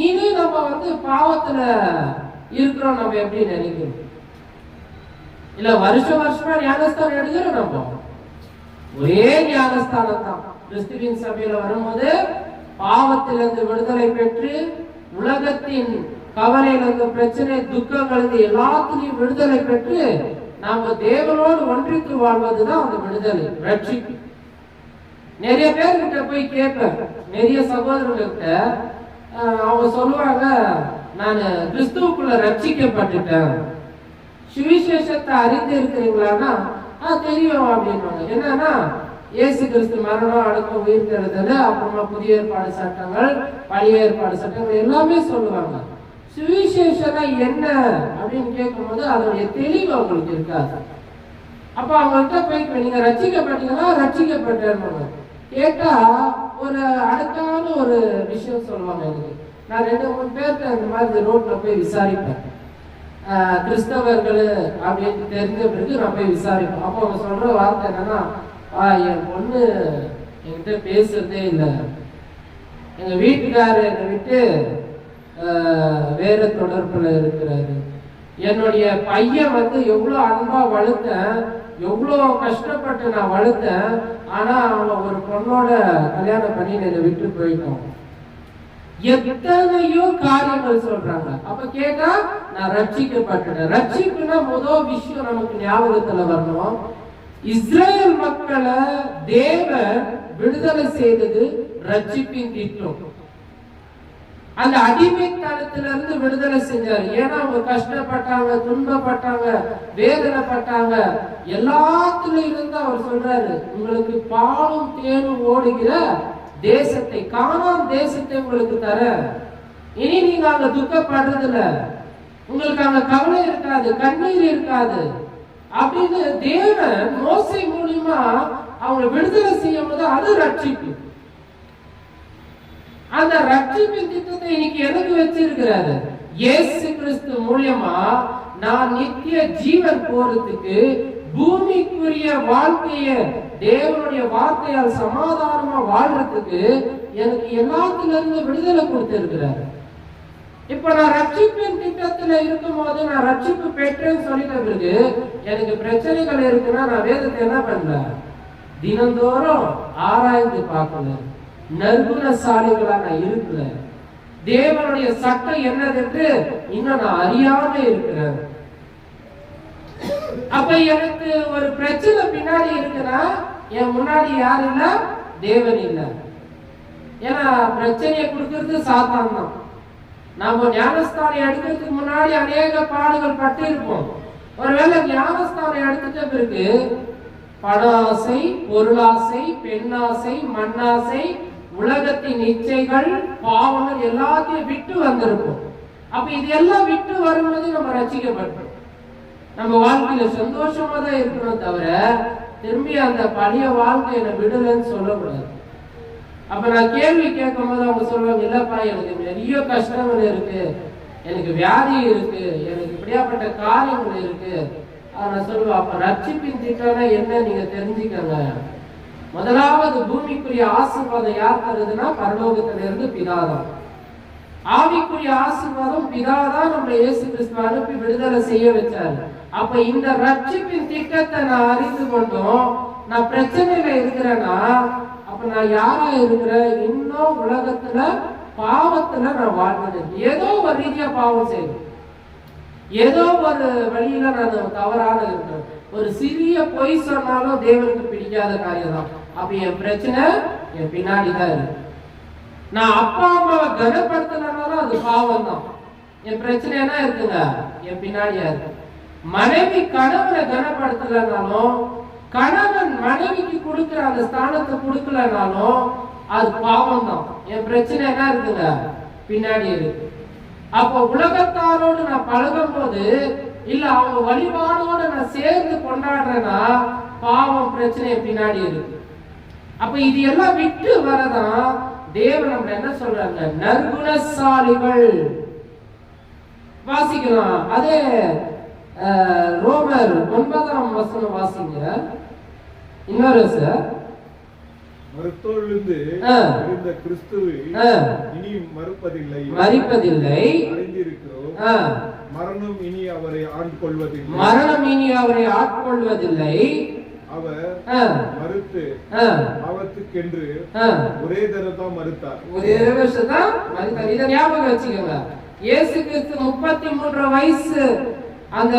இனி நம்ம பாவத்துல இருக்கிறோம் நம்ம எப்படி நினைக்கிறோம்? இல்ல வருஷமா ஞானஸ்தானம் எடுக்கிறோம். நம்ம ஒரே ஞானஸ்தானம் தான். கிறிஸ்துவின் சபையில வரும்போது பாவத்திலிருந்து விடுதலை பெற்று உலகத்தின் கவலையிலிருந்து, பிரச்சனை, துக்கங்களிலிருந்து எல்லாத்திலையும் விடுதலை பெற்று நாம தேவனோடு ஒன்றித்து வாழ்வதுதான் அந்த விடுதலை, ரட்சிப்பு. நிறைய பேர்கிட்ட போய் கேட்பேன், நிறைய சகோதரர்கிட்ட அவங்க சொல்லுவாங்க, நான் கிறிஸ்துவுக்குள்ள ரட்சிக்கப்பட்டுட்டேன், சுவிசேஷத்தை அறிந்து இருக்கிறீங்களான்னா தெரியும் அப்படின்வாங்க. என்னன்னா இயேசு கிறிஸ்து மரணம், அடக்கம், உயிர் தெழுதல், அப்புறமா புதிய ஏற்பாடு சட்டங்கள், பழைய ஏற்பாடு சட்டங்கள் எல்லாமே சொல்லுவாங்க. சுவிசேஷனா என்ன அப்படின்னு கேட்கும்போது அதோடைய தெளிவு அவங்களுக்கு இருக்காது. அப்ப அவங்கள்ட்ட போய் நீங்க ரட்சிக்கப்பட்டீங்கன்னா ரட்சிக்கப்பட்டேன்னு கேட்டா ஒரு அடக்கான ஒரு விஷயம் சொல்லுவாங்க. எனக்கு நான் 2-3 பேர்கிட்ட இந்த மாதிரி ரோட்ல போய் விசாரிப்பேன், கிறிஸ்தவர்கள் அப்படின்னு தெரிஞ்ச பிறகு நான் போய் விசாரிப்பேன். அப்போ அவங்க சொல்ற வார்த்தை என்னன்னா, என் பொண்ணு என்கிட்ட பேசுறதே இல்லை, எங்க வீட்டுக்காரர் என்னை விட்டு வேற தொடர்புல இருக்கிறாரு, என்னுடைய பையன் எவ்வளவு அன்பா வளர்த்தேன், எவ்வளவு கஷ்டப்பட்டு நான் வளர்த்தேன், ஆனா அவன் ஒரு பொண்ணோட கல்யாணம் பண்ணி என்னை விட்டு போயிட்டோம். எத்தனையோ காரியங்கள் சொல்றாங்க. அப்ப கேட்டா நான் ரட்சிக்கப்பட்டேன். ரட்சிப்புனா முதல் விஷயம் நமக்கு ஞாபகத்துல வரணும், இஸ்ரேல் மக்களை தேவன் விடுதலை செய்தது ரட்சிப்பின் திட்டம். அந்த அடிமைத்தனத்திலிருந்து விடுதலை செஞ்சாரு. ஏன்னா அவங்க கஷ்டப்பட்டாங்க, துன்பப்பட்டாங்க, வேதனைப்பட்டாங்க. எல்லாத்துலயும் இருந்து அவர் சொல்றாரு, உங்களுக்கு பாலும் தேனும் ஓடுகிற தேசத்தை, கானான் தேசத்தை உங்களுக்கு தர, இனி நீங்க அங்க துக்கப்படுறதுல, உங்களுக்கு அங்க கவலை இருக்காது, கண்ணீர் இருக்காது அப்படின்னு தேவன் மோசே மூலியமா அவங்க விடுதலை செய்யும் போது அது ரட்சிப்பு. அந்த ரட்சிப்பின் திட்டத்தை இன்னைக்கு எனக்கு வச்சிருக்கிறாரு. இயேசு கிறிஸ்து மூலியமா நான் நித்திய ஜீவன் போறதுக்கு, பூமிக்குரிய வாழ்க்கைய தேவனுடைய வார்த்தையால் சமாதானமா வாழ்றதுக்கு எனக்கு எல்லாத்திலிருந்து விடுதலை கொடுத்திருக்கிறாரு. இப்ப நான் ரட்சிப்பின் திட்டத்துல இருக்கும் போது, நான் ரட்சிப்பு பெற்றேன்னு சொல்லிட்ட பிறகு எனக்கு பிரச்சனைகள் இருக்குன்னா நான் வேதத்தை என்ன பண்ணல, தினந்தோறும் ஆராய்ந்து பார்க்கல, நற்குணசாலிகளா நான் இருக்கல, தேவனுடைய சட்டம் என்னது என்று இன்னும் நான் அறியாம இருக்கிறேன். அப்ப எனக்கு ஒரு பிரச்சனை பின்னாடி இருக்குன்னா என் முன்னாடி யாரு இல்ல, தேவன் இல்ல. ஏன்னா பிரச்சனையை கொடுக்கறது சாத்தான் தான். நாம ஞானஸ்தானம் எடுக்கிறதுக்கு முன்னாடி அநேக பாடுகள் பட்டு இருப்போம். ஒருவேளை ஞானஸ்தானம் எடுத்துட்ட பிறகு பணாசை, பொருளாசை, பெண்ணாசை, மண்ணாசை, உலகத்தின் இச்சைகள், பாவங்கள் எல்லாத்தையும் விட்டு வந்திருக்கும். அப்ப இது எல்லாம் விட்டு வரும்போது நம்ம ரட்சிக்கப்பட்டோம். நம்ம வாழ்க்கையில சந்தோஷமா தான் இருக்கணும், தவிர திரும்பி அந்த பழைய வாழ்க்கை என்ன விடலன்னு சொல்லக்கூடாது. அப்ப நான் கேள்வி கேட்கும் போது அவங்க சொல்லுவாங்க, இல்லப்பா எனக்கு நிறைய கஷ்டங்கள் இருக்கு, எனக்கு வியாதி இருக்கு, எனக்கு இப்படியாப்பட்ட காரியங்கள் இருக்கு. நான் சொல்லுவேன், அப்ப ரட்சிப்பின் திட்டம்னா என்ன நீங்க தெரிஞ்சுக்கங்க. முதலாவது பூமிக்குரிய ஆசீர்வாதம் யார் தருதுன்னா பரலோகத்தில இருந்து பிதாதான். ஆவிக்குரிய ஆசீர்வாதம் பிதாதான் நம்ம இயேசு கிறிஸ்து அனுப்பி விடுதலை செய்ய வச்சாரு. அப்ப இந்த ரட்சிப்பின் திட்டத்தை நான் அறிந்து கொண்டோம். நான் பிரச்சனையில இருக்கிறேன்னா அப்ப நான் யாரா இருக்கிறேன், இன்னும் உலகத்துல பாவத்துல நான் வாழ்ந்தது, ஏதோ ஒரு ரீதியா பாவம் செய்வேன், ஏதோ ஒரு வழியில நான் தவறான இருக்கிறேன். ஒரு சிறிய பொய் சொன்னாலும் தேவனுக்கு பிடிக்காத காரியம் தான். அப்ப என் பிரச்சனை என் பின்னாடிதான் இருக்கு. நான் அப்பா அம்மாவை கனப்படுத்தினாலும் அது பாவம் தான். என் பிரச்சனை என்ன இருக்குங்க, என் பின்னாடியா இருக்கு. மனைவி கணவனை கனப்படுத்தலனாலும், கணவன் மனைவிக்கு கொடுக்கிற அந்த ஸ்தானத்தை கொடுக்கலனாலும் அது பாவம் தான். என் பிரச்சனை என்ன இருக்குங்க, பின்னாடி இருக்கு. அப்போ உலகத்தாரோடு நான் பழகும் போது, இல்ல அவங்க வழிபாடோட நான் சேர்ந்து கொண்டாடுறேன்னா பாவம், பிரச்சனை பின்னாடி இருக்கு. அப்ப இது எல்லாம் விட்டு வரதான் தேவன் நம்ம என்ன சொல்றாங்க, நற்குணசாலிகள். வாசிக்கலாம், அதே ரோமர் 9ஆம் வசனம் வாசிங்க. இன்னொரு சார், மருத்துவலிருந்து இருந்த கிறிஸ்துவை இனி மறுப்பதில்லை, அறிந்திருக்கிறோம். மரணம் இனி அவரை ஆட்கொள்வதில்லை. அவர் மறுத்து பாவத்துக்கென்று ஒரே தடவை மறுத்தார். இதை ஞாபகம் வச்சுக்கோங்க. இயேசு கிறிஸ்து 33 வயசு, அந்த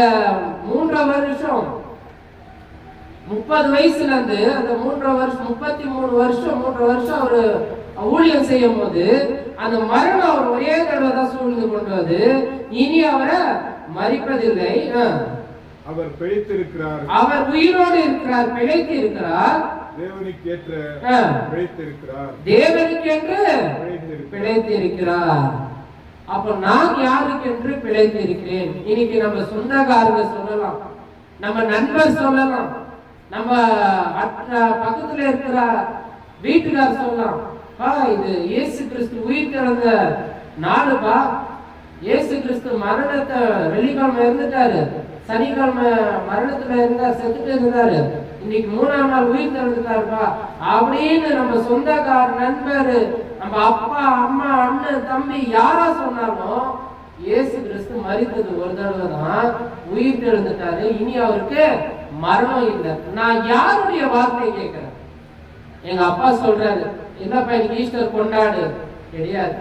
3 வருஷம் 30 வயசுல இருந்து அந்த 3 வருஷம் 33 வருஷம் 3 வருஷம் அவரு ஊழியம் செய்யும் போது அந்த மரணம் அவர் ஒரே தடவை தான் சூழ்ந்து கொண்டு வந்து இனி அவரை மரிப்பதில்லை. அவர் பிழைத்திருக்கிறார், அவர் உயிரோடு இருக்கிறார், பிழைத்து இருக்கிறார், தேவனுக்கேற்ற பிழைத்திருக்கிறார், தேவனுக்கென்று பிழைத்து இருக்கிறார். அப்ப நான் யாருக்கென்று பிழைத்து இருக்கிறேன்? இன்னைக்கு நம்ம சொந்தக்காரங்க சொல்லலாம், நம்ம நண்பர் சொல்லலாம், நம்ம பக்கத்துல இருக்கிற வீட்டுக்கார் சொல்லலாம், இது இயேசு கிறிஸ்து உயிர் திறந்த நாளுப்பா, இயேசு கிறிஸ்து மரணத்தை வெள்ளிக்கிழமை இருந்துட்டாரு, சனிக்கிழமை மரணத்துல இருந்தார், செத்துட்டு இருந்தாரு, இன்னைக்கு 3ஆம் நாள் உயிர் திறந்துட்டாருப்பா அப்படின்னு நம்ம சொந்தக்கார நண்பர், நம்ம அப்பா அம்மா அண்ணன் தம்பி யாரா சொன்னாலும் இயேசு கிறிஸ்து மரித்தது ஒரு தடவை தான், உயிர் திறந்துட்டாரு, இனி அவருக்கு மரணம் இல்லை. நான் யாருடைய வார்த்தை கேட்கிறேன்? எங்க அப்பா சொல்றாரு, என்னப்பா இன்னைக்கு ஈஸ்டர் கொண்டாடு, கிடையாது.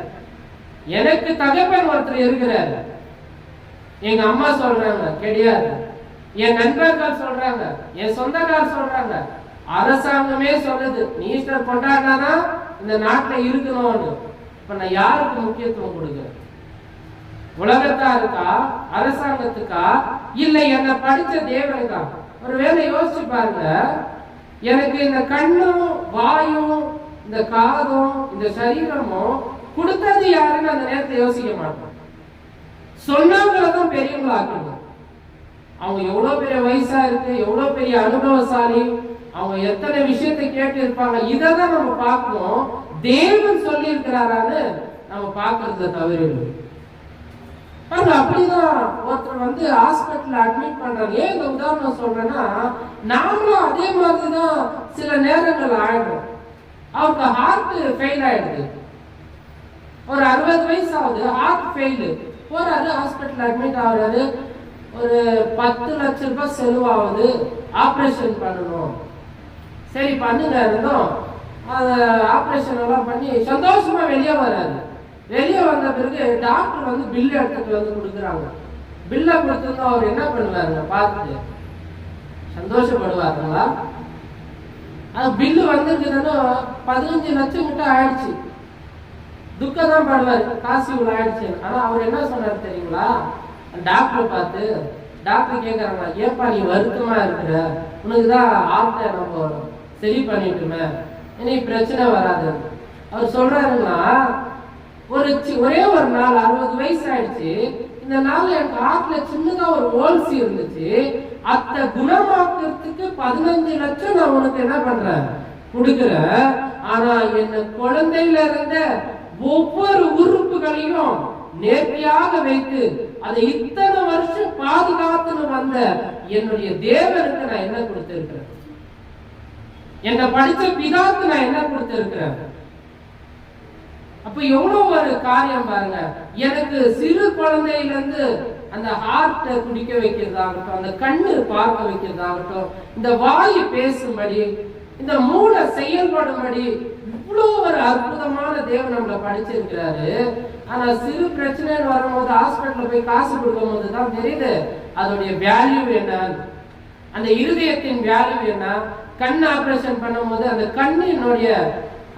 எனக்கு தகப்பன் ஒருத்தர் இருக்கிறாரு, எங்க அம்மா சொல்றாங்க, கிடையாது. என் நண்பர்கள் சொல்றாங்க, என் சொந்தக்காரர் சொல்றாங்க, அரசாங்கமே சொல்லுது நீ ஈஸ்டர் கொண்டாடினாதான் இந்த நாட்டுல இருக்கணும்னு. இப்ப நான் யாருக்கு முக்கியத்துவம் கொடுக்கிறேன்? உலகத்தாருக்கா, அரசாங்கத்துக்கா, இல்ல என்ன படிச்ச தேவனுக்கா? ஒரு வேளை யோசிச்சு பாருங்க, எனக்கு இந்த கண்ணும் வாயும் இந்த காதும் இந்த சரீரமும் கொடுத்தது யாருன்னு அந்த நேரத்தை யோசிக்க மாட்டோம். சொன்னவங்களதான் பெரியவங்களா ஆக்கணும். அவங்க எவ்வளவு பெரிய வயசா இருக்கு, எவ்வளவு பெரிய அனுபவசாலி, அவங்க எத்தனை விஷயத்தை கேட்டு இருப்பாங்க, இதான் நம்ம பார்க்கணும். தேவன் சொல்லி இருக்கிறாரான்னு நம்ம பார்க்கறத தவறு. அப்படிதான் ஒருத்தர் ஹாஸ்பிட்டல் அட்மிட் பண்றாங்க. ஏன் இந்த உதாரணம் சொல்றேன்னா, நாமளும் அதே மாதிரிதான் சில நேரங்கள் ஆயிடும். அவருக்கு ஹார்ட் ஃபெயில் ஆயிடுது, ஒரு 60 வயசு ஆகுது, ஹார்ட் ஃபெயில், போறாரு ஹாஸ்பிட்டல் அட்மிட் ஆகுறாரு, ஒரு 10 லட்சம் ரூபாய் செலவாகுது, ஆப்ரேஷன் பண்ணணும். சரி பண்ணுங்க இருந்தோம், ஆப்ரேஷன் எல்லாம் பண்ணி சந்தோஷமா வெளியே வராது. வெளியே வந்த பிறகு டாக்டர் பில்லு எடுத்துட்டு கொடுக்குறாங்க. பில்லை கொடுத்துருந்தா அவர் என்ன பண்ணுவாருங்க? பார்த்துட்டு சந்தோஷப்படுவாருங்களா? அது பில்லு வந்துருக்குதுன்னா 15 லட்சம் கிட்ட ஆயிடுச்சு, துக்கம் தான் படுவாரு, காசு இவ்வளவு ஆயிடுச்சு. ஆனா அவர் என்ன சொன்னார் தெரியுங்களா? டாக்டர் பார்த்து டாக்டர் கேட்கறாங்க, ஏப்பா நீ வருத்தமா இருக்கிற, உனக்குதான் ஆர்ட்ட நம்ம சரி பண்ணிட்டுமே, இனி பிரச்சனை வராது. அவர் சொல்றாருன்னா, ஒரே ஒரு நாள் 60 வயசு ஆயிடுச்சு, இந்த நாள் எனக்கு ஹார்ட்ல சின்னதா ஒரு ஹோல்ஸ் இருந்துச்சு, அத்தை குணமாக்குறதுக்கு 15 லட்சம் நான் உனக்கு என்ன பண்றேன் கொடுக்குறேன். ஆனா என்ன குழந்தையில இருந்த ஒவ்வொரு உறுப்புகளையும் நேர்த்தியாக வைத்து அதை இத்தனை வருஷம் பாதுகாத்துன்னு வந்த என்னுடைய தேவனுக்கு நான் என்ன கொடுத்திருக்கிறேன்? என்ன படிச்ச பிதாக்கு நான் என்ன கொடுத்திருக்கிறேன்? அப்ப எவ்வளவு ஒரு காரியம் பாருங்க. எனக்கு சிறு குழந்தையில இருந்து அந்த ஹார்ட்டை குடிக்க வைக்கிறதாகட்டும், அந்த கண்ணு பார்க்க வைக்கிறதாகட்டும், இந்த வாய் பேசும்படி, இந்த மூளை செயல்படும்படி இவ்வளவு ஒரு அற்புதமான தேவன் நம்மளை படிச்சிருக்கிறாரு. ஆனா சிறு பிரச்சனைன்னு வரும்போது ஹாஸ்பிட்டல்ல போய் காசு கொடுக்கும் போது தான் தெரியுது அதோடைய வேல்யூ என்ன, அந்த இருதயத்தின் வேல்யூ என்ன, கண் ஆபரேஷன் பண்ணும் போது அந்த கண்ணினுடைய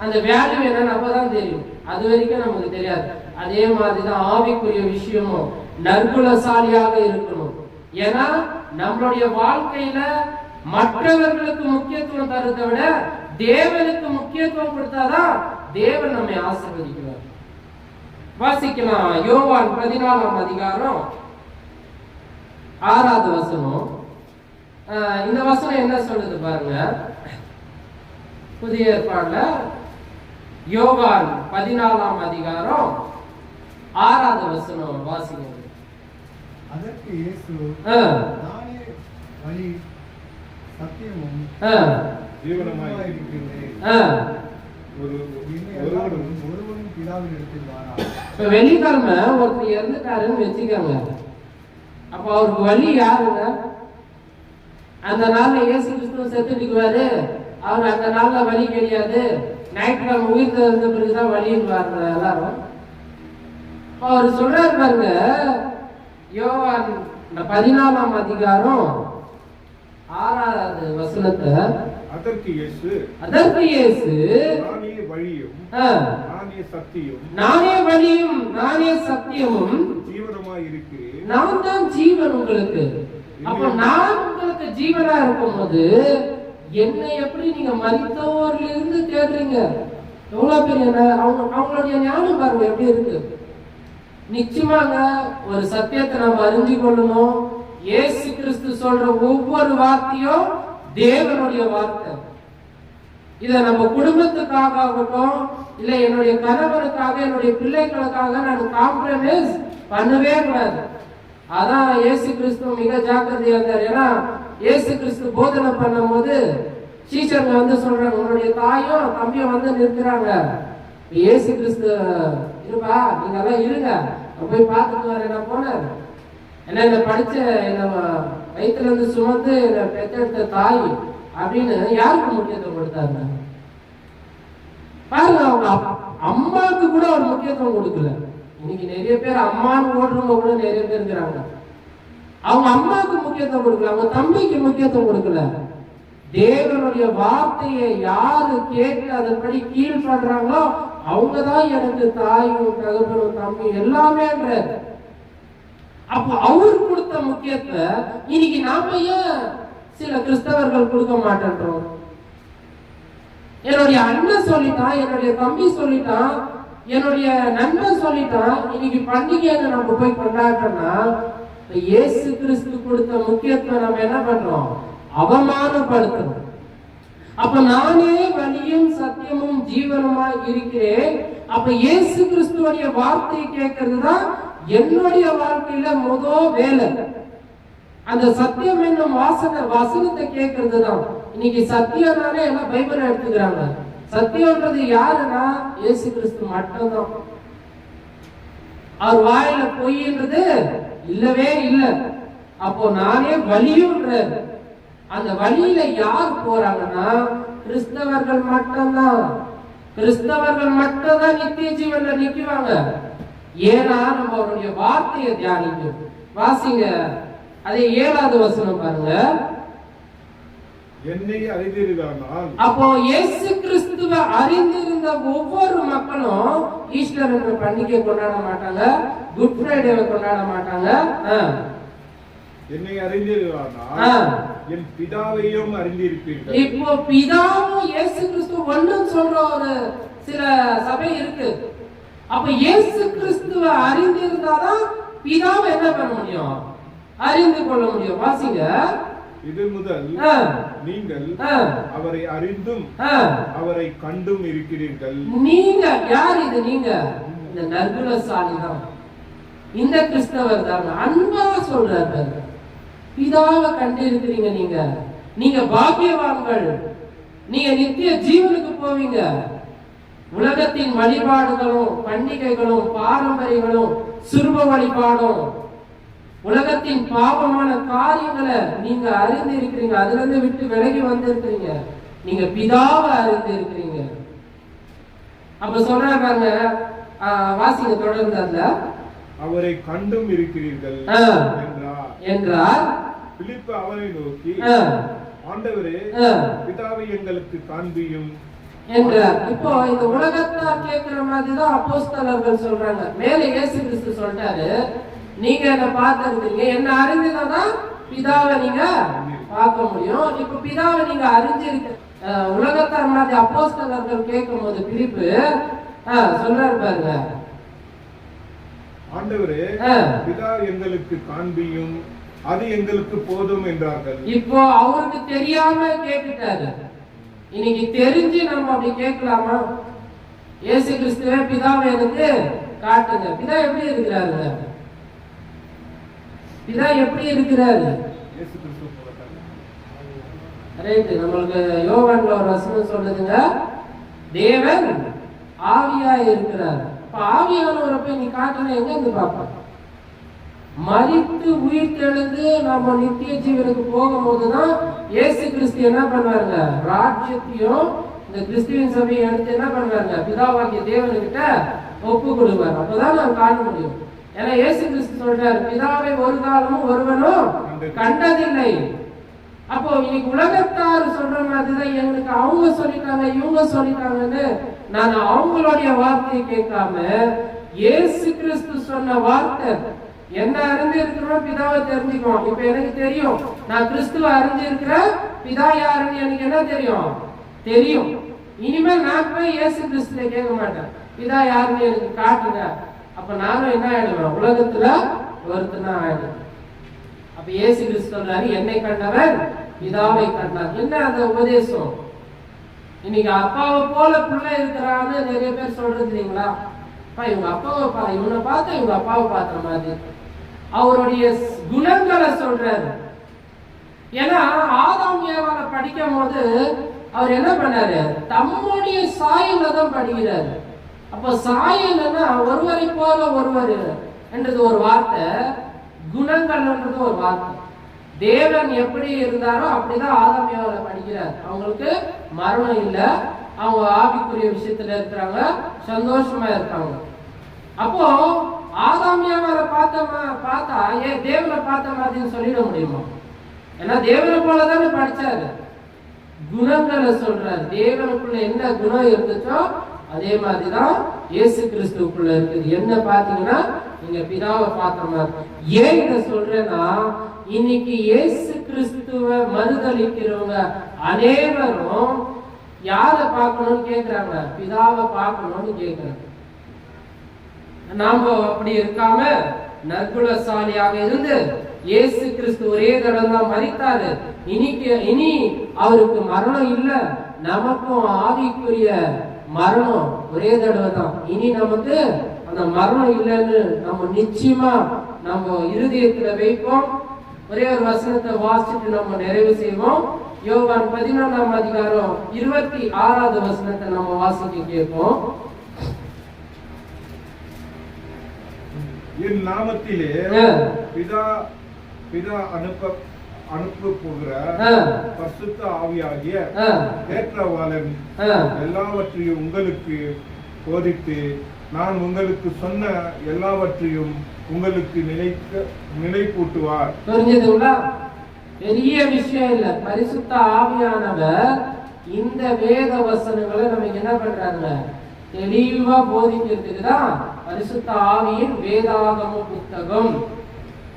அந்த வேல்யூ என்னன்னு அப்பதான் தெரியும். அது வரைக்கும் நமக்கு தெரியாது. அதே மாதிரிதான் ஆவிக்குரிய விஷயமும் நற்குணசாலியாக இருக்கணும். ஏன்னா நம்மளுடைய வாழ்க்கையில மற்றவர்களுக்கு முக்கியத்துவம் தரதை விட தேவனுக்கு முக்கியத்துவம் கொடுத்தாதான் தேவன் நம்மை ஆசீர்வதிக்கிறார். வாசிக்கலாம், யோவான் 14ஆம் அதிகாரம் 6வது வசனம். இந்த வசனம் என்ன சொல்லுது பாருங்க. புதிய ஏற்பாடுல யோவான் 14ஆம் அதிகாரம் 6வது வசனம் வாசிங்க. அதற்கு இயேசு, ஆ, நானே வழி சத்தியமும் ஆ, ஜீவனமாய் இருக்கிறேன். ஆ. ஒருவனும் பிதாவின் இடத்தில் வாரா. இப்ப வெள்ளிக்கிழமை ஒருத்தர் இறந்துட்டாருன்னு வச்சுக்கோங்க. அப்ப அவருக்கு வழி யாருங்க? அந்த நாள்ல இயேசு கிறிஸ்துவ செத்துட்டுக்குவாரு. அவர் அந்த நாள்ல வழி கிடையாது. ஞாயிற்றுக்கிழமை உயிர் தெரிந்த பிறகுதான் வழின்னு எல்லாரும். அவர் சொல்றாரு பாருங்க, யோவான் 14ஆம் அதிகாரம் 6வது வசனத்தை. அதற்கு இயேசு, நானே வழியும் நானே சத்தியமும் ஜீவனமாய் இருக்கிறேன். நான் தான் ஜீவன் உங்களுக்கு. அப்ப நான் உங்களுக்கு ஜீவனா இருக்கும்போது என்னை எப்படி நீங்க மரித்தோர்ல இருந்து தேடுறீங்க? எவ்வளவு பெரிய அவங்களுடைய ஞானம் பாருங்க எப்படி இருக்கு. நிச்சயமாக ஒரு சத்தியத்தை நம்ம அறிஞ்சு கொள்ளணும். இயேசு கிறிஸ்து சொல்ற ஒவ்வொரு வார்த்தையும் தேவனுடைய வார்த்தை. இத நம்ம குடும்பத்துக்காக ஆகட்டும், இல்ல என்னுடைய கணவருக்காக, என்னுடைய பிள்ளைகளுக்காக நான் காம்ப்ரமைஸ் பண்ணவே கூடாது. அதான் இயேசு கிறிஸ்து மிக ஜாக்கிரதையா இருந்தார். ஏன்னா இயேசு கிறிஸ்து போதனை பண்ணும் போது சீஷர்கள் வந்து சொல்றாங்க, உன்னுடைய தாயும் தம்பியும் வந்து நிற்கிறாங்க. இயேசு கிறிஸ்து, இருப்பா நீங்க எல்லாம் இருங்க, போய் பார்த்துட்டு வரேன். நான் போனேன். என்ன இந்த படிச்ச என்ன வயிற்றுல இருந்து சுமந்து என்ன பெற்றெடுத்த தாய் அப்படின்னு யாருக்கு முக்கியத்துவம் கொடுத்தாங்க பாருங்க. அவங்க அம்மாவுக்கு கூட ஒரு முக்கியத்துவம் கொடுக்கல. இன்னைக்கு நிறைய பேர் அம்மான்னு ஓடுறவங்க கூட நிறைய பேர் இருக்கிறாங்க. அவங்க அம்மாவுக்கு முக்கியத்துவம் கொடுக்கல, அவங்க தம்பிக்கு முக்கியத்துவம் கொடுக்கல. தேவனுடைய வார்த்தையை யாரு கேட்டு அதன்படி கீழ் பண்றாங்களோ அவங்கதான் எனக்கு தாயும் தகப்பனும் தம்பி எல்லாமே. அப்போ அவர் கொடுத்த முக்கியத்தை இன்னைக்கு நாம ஏன் சில கிறிஸ்தவர்கள் கொடுக்க மாட்டேன்றோம்? என்னுடைய அண்ணன் சொல்லிட்டான், என்னுடைய தம்பி சொல்லிட்டான், என்னுடைய நண்பன் சொல்லிட்டான், இன்னைக்கு பண்டிகையை நம்ம போய் கொண்டாடுறோம்னா இயேசு கிறிஸ்து கொடுத்த முக்கியத்துவம் நம்ம என்ன பண்றோம்? அவமானப்படுத்துறோம். அப்ப நானே வழியும் சத்தியமும் ஜீவனுமாய் இருக்கிறேன். அப்ப இயேசு கிறிஸ்துவோடைய வார்த்தையை கேட்கறது தான் என்னுடைய வாழ்க்கையில முதல் வேலை. அந்த சத்தியம் என்னும் வசனத்தை கேட்கறது தான். இன்னைக்கு சத்தியம்னாலே எல்லாம் பைபிளை எடுத்துக்கிறாங்க. சத்தியம்ன்றது யாருன்னா இயேசு கிறிஸ்து மட்டும்தான். அவர் வாயில பொய்ன்றது இல்லவே இல்லை. அப்போ நானே வழியுன்றார். அந்த வழியில யார் போறாங்கன்னா கிறிஸ்தவர்கள் மட்டும்தான். கிறிஸ்தவர்கள் மட்டும்தான் நித்திய ஜீவன்ல நிக்குவாங்க. ஏன்னா நம்ம அவருடைய வார்த்தையை தியானிக்கும். வாசிங்க அதே 7வது வசனம் பாருங்க. என்னை அறிந்தீர்களானால். அப்போ இயேசு கிறிஸ்துவை அறிந்திருந்த ஒவ்வொரு மக்களும் ஈஸ்டர் என்ற பண்டிகை கொண்டாட மாட்டாங்க, குட் ஃப்ரைடேவை கொண்டாட மாட்டாங்க. என்னை அறிந்தீர்களானால் என் பிதாவையும் அறிந்திருப்பீர்கள். இப்போ பிதாவும் இயேசு கிறிஸ்து ஒன்றும் சொல்ற ஒரு சில சபை இருக்கு. அப்ப இயேசு கிறிஸ்துவை அறிந்திருந்தாதான் பிதாவை என்ன பண்ண முடியும்? அறிந்து கொள்ள முடியும். வாசிங்க. இது முதல் நீங்கள் அவரை அறிந்தும் அவரை கண்டும் இருக்கிறீர்கள். நீங்க யார்? இது நீங்க இந்த நற்குணசாலி தான், இந்த கிறிஸ்தவர் தான். அன்பா சொல்றாரு, பிதாவை கண்டு இருக்கிறீங்க. நீங்க பாக்கியவான்கள். நீங்க நித்திய ஜீவனுக்கு போவீங்க. உலகத்தின் வழிபாடுகளும் பண்டிகைகளும் பாரம்பரியங்களும் சுருப வழிபாடும் உலகத்தின் பாவமான காரியங்களை நீங்க அறிந்து இருக்கிறீங்க. அதுல இருந்து விட்டு விலகி வந்திருக்கிறீங்க. நீங்க பிதாவை அறிந்து இருக்கிறீங்க. அப்ப சொல்றாங்க, வாசிங்க தொடர்ந்து. அந்த அவரை கண்டும் இருக்கிறீர்கள் என்றார். பிலிப்பு அவரை நோக்கி, ஆண்டவரே, பிதாவை எங்களுக்கு காண்பியும் என்றார். இப்போ இந்த உலகத்தார் கேட்கிற மாதிரி தான் அப்போஸ்தலர்கள் சொல்றாங்க. மேல இயேசு கிறிஸ்து சொல்றாரு, நீங்க என்ன பார்த்திருக்கீங்க, என்ன அறிஞ்சுதான் பிதாவை நீங்க பார்க்க முடியும். இப்ப பிதாவை நீங்க அறிஞ்சிருக்க. உலகத்தார் மாதிரி அப்போஸ்தலர்கள் கேட்கும் போது பிலிப்பு சொல்றாரு பாருங்க, ஆண்டவரே, பிதா எங்களுக்கு காண்பியும், அது எங்களுக்கு போதும் என்றார்கள். இப்போ அவருக்கு தெரியாம கேட்டுட்டாரு. இன்னைக்கு தெரிஞ்சு நம்ம அப்படி கேட்கலாமா? இயேசு கிறிஸ்துவே பிதாவை எனக்கு காட்டுங்க. பிதா எப்படி இருக்கிறாரு? பிதா எப்படி இருக்கிறாரு? இயேசு கிறிஸ்துவ போல தான். ரைட். நம்மளுக்கு யோவான்ல ஒரு வசனம் சொல்லுதுங்க, தேவன் ஆவியா இருக்கிறார். இப்ப ஆவியானவரை போய் நீ காட்டுன எங்க இருந்து பார்ப்போம்? மரித்து உயிர் தெழுந்து நம்ம நித்திய ஜீவனுக்கு போகும்போதுதான் இயேசு கிறிஸ்து என்ன பண்ணுவாருங்க, ராஜ்யத்தையும் இந்த கிறிஸ்துவின் சபையை எடுத்து என்ன பண்ணுவாருங்க, பிதாவாகிய தேவனுக்கிட்ட ஒப்பு கொடுப்பாரு. அப்பதான் நான் காண முடியும். ஏன்னா இயேசு கிறிஸ்து சொல்றாரு, பிதாவை ஒரு காலமும் ஒருவனும் கண்டதில்லை. அப்போ இன்னைக்கு உலகத்தார் சொல்ற மாதிரிதான் எங்களுக்கு அவங்க சொல்லிட்டாங்க இவங்க சொல்லிட்டாங்கன்னு நான் அவங்களுடைய வார்த்தையை கேட்காம இயேசு கிறிஸ்து சொன்ன வார்த்தை, என்ன அறிஞ்சு இருக்கிறோம் பிதாவை தெரிஞ்சுக்குவோம். இப்ப எனக்கு தெரியும், நான் கிறிஸ்துவ அறிஞ்சு இருக்கிறேன், பிதா யாருன்னு எனக்கு என்ன தெரியும். இனிமேல் நான் போய் இயேசு கிறிஸ்துவ கேட்க மாட்டேன், பிதா யாருன்னு எனக்கு காட்டுங்க. அப்ப நானும் என்ன ஆயிடுவேன், உலகத்துல ஒருத்தனா ஆயிடுவேன். அப்ப இயேசு கிறிஸ்து சொல்றாரு, என்னை கண்டவன் பிதாவை கண்டார். என்ன அந்த உபதேசம்? இன்னைக்கு அப்பாவை போல பிள்ளை இருக்கிறான்னு நிறைய பேர் சொல்றது இல்லைங்களா? இவங்க அப்பாவை இவனை பார்த்தா இவங்க அப்பாவை பார்த்த மாதிரி அவருடைய குணங்களை சொல்றாரு. ஏன்னா ஆதாம் ஏவாளை படிக்கும் போது அவர் என்ன பண்ணாரு, தம்முடைய சாயல தான் படிக்கிறாரு. அப்ப சாயல்னா ஒருவரை போல ஒருவர் என்றது ஒரு வார்த்தை, குணங்கள்ன்றது ஒரு வார்த்தை. தேவன் எப்படி இருந்தாரோ அப்படிதான் ஆதாம் ஏவாளை படிக்கிறார். அவங்களுக்கு மரணம் இல்லை, அவங்க ஆவிக்குரிய விஷயத்துல இருக்கிறாங்க, சந்தோஷமா இருக்காங்க. அப்போ ஆதாம் ஏவாளை பார்த்தா ஏன் தேவனை பார்த்த மாதிரின்னு சொல்லிட முடியுமா? ஏன்னா தேவனை போலதானே படிச்சாரு. குணங்களை சொல்றாரு, தேவனுக்குள்ள என்ன குணம் இருந்துச்சோ அதே மாதிரிதான் இயேசு கிறிஸ்துவுக்குள்ள இருக்குது. என்ன பாத்தீங்கன்னா நீங்க பிதாவை பார்த்த மாதிரி. ஏன் இதை சொல்றேன்னா, இன்னைக்கு இயேசு கிறிஸ்துவ மறுதளிக்கிறவங்க அனைவரும் யாரை பார்க்கணும்னு கேட்கிறாங்க, பிதாவை பார்க்கணும்னு கேட்கிறாங்க. நாம அப்படி இருக்காம நற்குணசாலியாக இருந்து இயேசு கிறிஸ்து ஒரே தடவை தான் மரித்தாரு, இனி அவருக்கு மரணம் இல்ல, நமக்கும் ஆவிக்குரிய மரணம் ஒரே தடவை தான், இனி நமக்கு அந்த மரணம் இல்லைன்னு நம்ம நிச்சயமா நம்ம இருதயத்துல வைப்போம். ஒரே ஒரு வசனத்தை வாசிச்சுட்டு நம்ம நிறைவு செய்வோம். யோவான் 11ஆம் அதிகாரம் 26வது வசனத்தை நம்ம வாசிக்க கேட்போம். என் நாமத்திலே பிதா அனுப்ப போகிற பரிசுத்த ஆவியாகிய தேற்றவாளன் எல்லாவற்றையும் உங்களுக்கு போதித்து நான் உங்களுக்கு சொன்ன எல்லாவற்றையும் உங்களுக்கு நினைப்பூட்டுவார். புரிஞ்சதுங்களா? பெரிய விஷயம் இல்ல. பரிசுத்த ஆவியானவர் இந்த வேத வசனங்களை நமக்கு என்ன பண்றாங்க, தெளிவா போதிக்கிறதுக்கு தான் பரிசுத்த ஆவியின் வேதாகம புத்தகம்.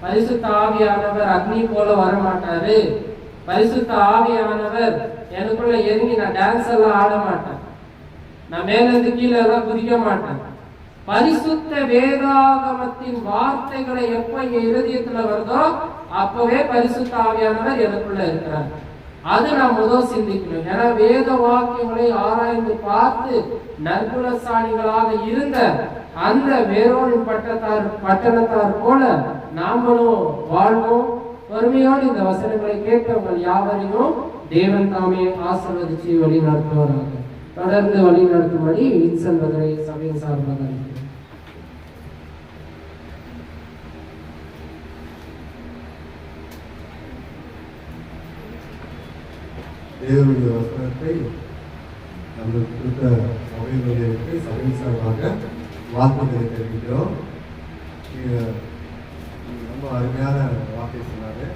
பரிசுத்த ஆவியானவர் அக்னி போல வரமாட்டாரு. பரிசுத்த ஆவியானவர் எனக்குள்ள இறங்கி நான் டான்ஸ் எல்லாம் ஆட மாட்டேன், நான் மேல இருந்து கீழே எல்லாம் குதிக்க மாட்டேன். பரிசுத்த வேதாகமத்தின் வார்த்தைகளை எப்ப எங்க இருதயத்துல வருதோ அப்பவே பரிசுத்த ஆவியானவர் எனக்குள்ள இருக்கிறார். அது நான் முதல் சிந்திக்கணும். ஏன்னா வேத வாக்கியங்களை ஆராய்ந்து பார்த்து நற்குணசாலிகளாக இருந்த அந்த வேரோடு பட்டணத்தார் போல நாமளும் வாழ்வோம். பொறுமையோடு இந்த வசனங்களை கேட்டவங்க யாவரையும் தேவன் தாமே ஆசீர்வதிச்சு வழி நடத்துவாராக. தொடர்ந்து வழி நடத்தும்படி இன்சென்பதை சபையின் சார்பாக தேவனுடைய வசனத்தை நம்மளுக்கு கொடுத்த சபையினருக்கு சபையின் சார்பாக வாழ்த்துக்களை தெரிவிக்கிறோம். ரொம்ப அருமையான வார்த்தை சொன்னாரு.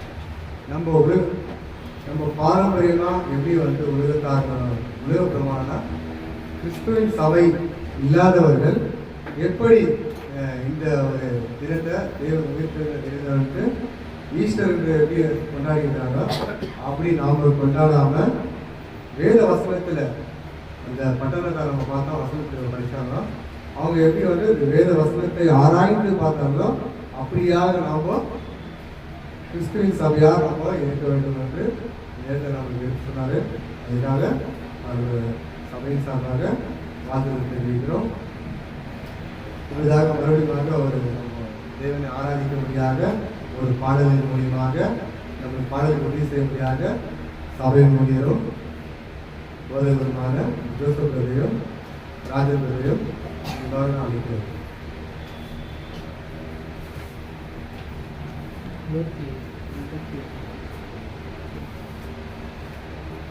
நம்ம பாரம்பரியமா எப்படி உலக பிரமாணம்னா கிறிஸ்துவின் சபை இல்லாதவர்கள் எப்படி இந்த ஒரு தினத்தை தேவன் உயிர்த்தெழுந்த தினத்தை வந்து ஈஸ்டர் எப்படி கொண்டாடுகிறாங்க அப்படி நாம கொண்டாடாம வேத வசனத்துல அந்த பட்டணக்காரங்க பார்த்தா வசனத்தை படிச்சாங்க, அவங்க எப்படி வந்து வேத வசனத்தை ஆராய்ந்து பார்த்தாங்களோ அப்படியாக நாம கிறிஸ்துவின் சபையாக நம்ம இருக்க வேண்டும் என்று நேரத்தை நமக்கு சொன்னாரு. அதுக்காக அந்த சபையின் சார்பாக வாழ்த்துக்கள் தெரிவிக்கிறோம். அதுக்காக மறுபடியும் ஒரு தேவனை ஆராதிக்கும்படியாக ஒரு பாடலின் மூலியமாக நம்ம பாடலுக்கு உதவி செய்யும்படியாக சபையின் ஊழியரும் போதகருமான ஜோசப் பிரதையும் ராஜன் பிரதையும் எல்லாரும் அழைக்கிறோம்.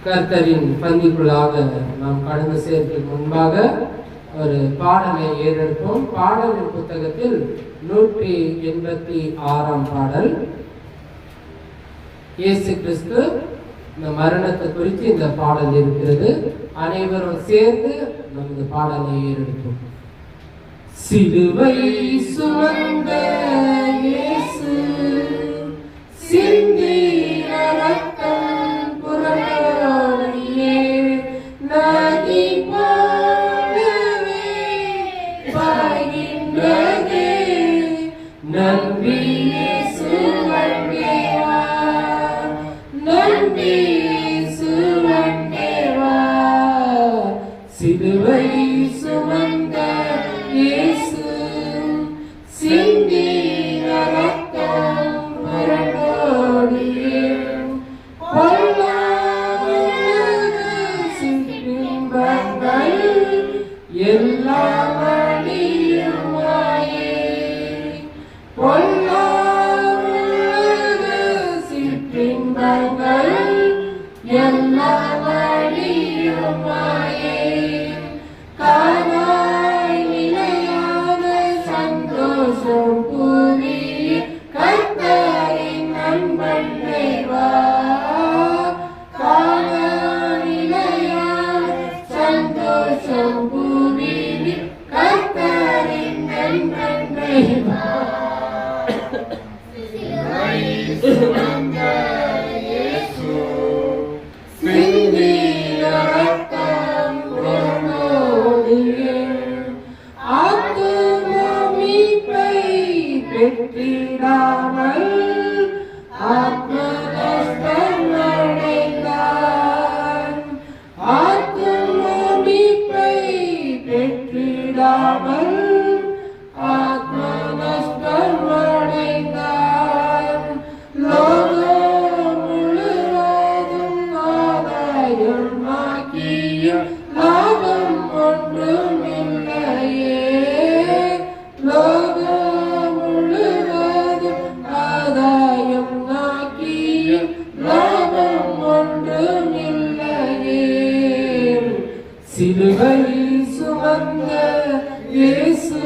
கர்த்தரின் பந்திக்குள்ளாக நாம் கடந்து சேர்ப்பதற்கு முன்பாக ஒரு பாடலை ஏறெடுப்போம். பாடலின் புத்தகத்தில் 186ஆம் பாடல். இயேசு கிறிஸ்து இந்த மரணத்தை குறித்து இந்த பாடல் இருக்கிறது. அனைவரும் சேர்ந்து நமது பாடலை ஏறெடுப்போம். சிலுவை சுமந்த இயேசு சிந்திய ரத்தம் புரளோடியே நதி போலவே பாய்கின்றதே. நன்றி இயேசுவே வா, நன்றி இயேசுவே வா. சிலுவை சுமந்த இயேசு சிந்திய ரத்தம் புரளோடியே சிற்றின்பங்கள் எல்லாம் அழியுமாயே. பொல்லாத சிற்றின்பங்கள் எல்லாம் அழியுமாயே. காணாய் நிலையான சந்தோஷம் பூமியில் கர்த்தரின் நண்பனை வா. காணாய் நிலையான சந்தோஷம் பூமியில் கர்த்தரின் நண்பனை வா. சிந்திய ரத்தம் புரளோடியே ஆத்தும மீட்பை பெற்றிடாமல் ஆத்ம நஷ்டம் அடைந்தான். ஆத்தும மீட்பை பெற்றிடாமல் ஆத்ம நஷ்டம் அடைந்தான். லோகம் முழுவதும் ஆதாயமாக்கிய லாபம் ஒன்றும் இல்லையே. லோகம் முழுவதும் ஆதாயம் ஆக்கிய லாபம் ஒன்றும் இல்லையே. சிலுவை சுமந்த இயேசு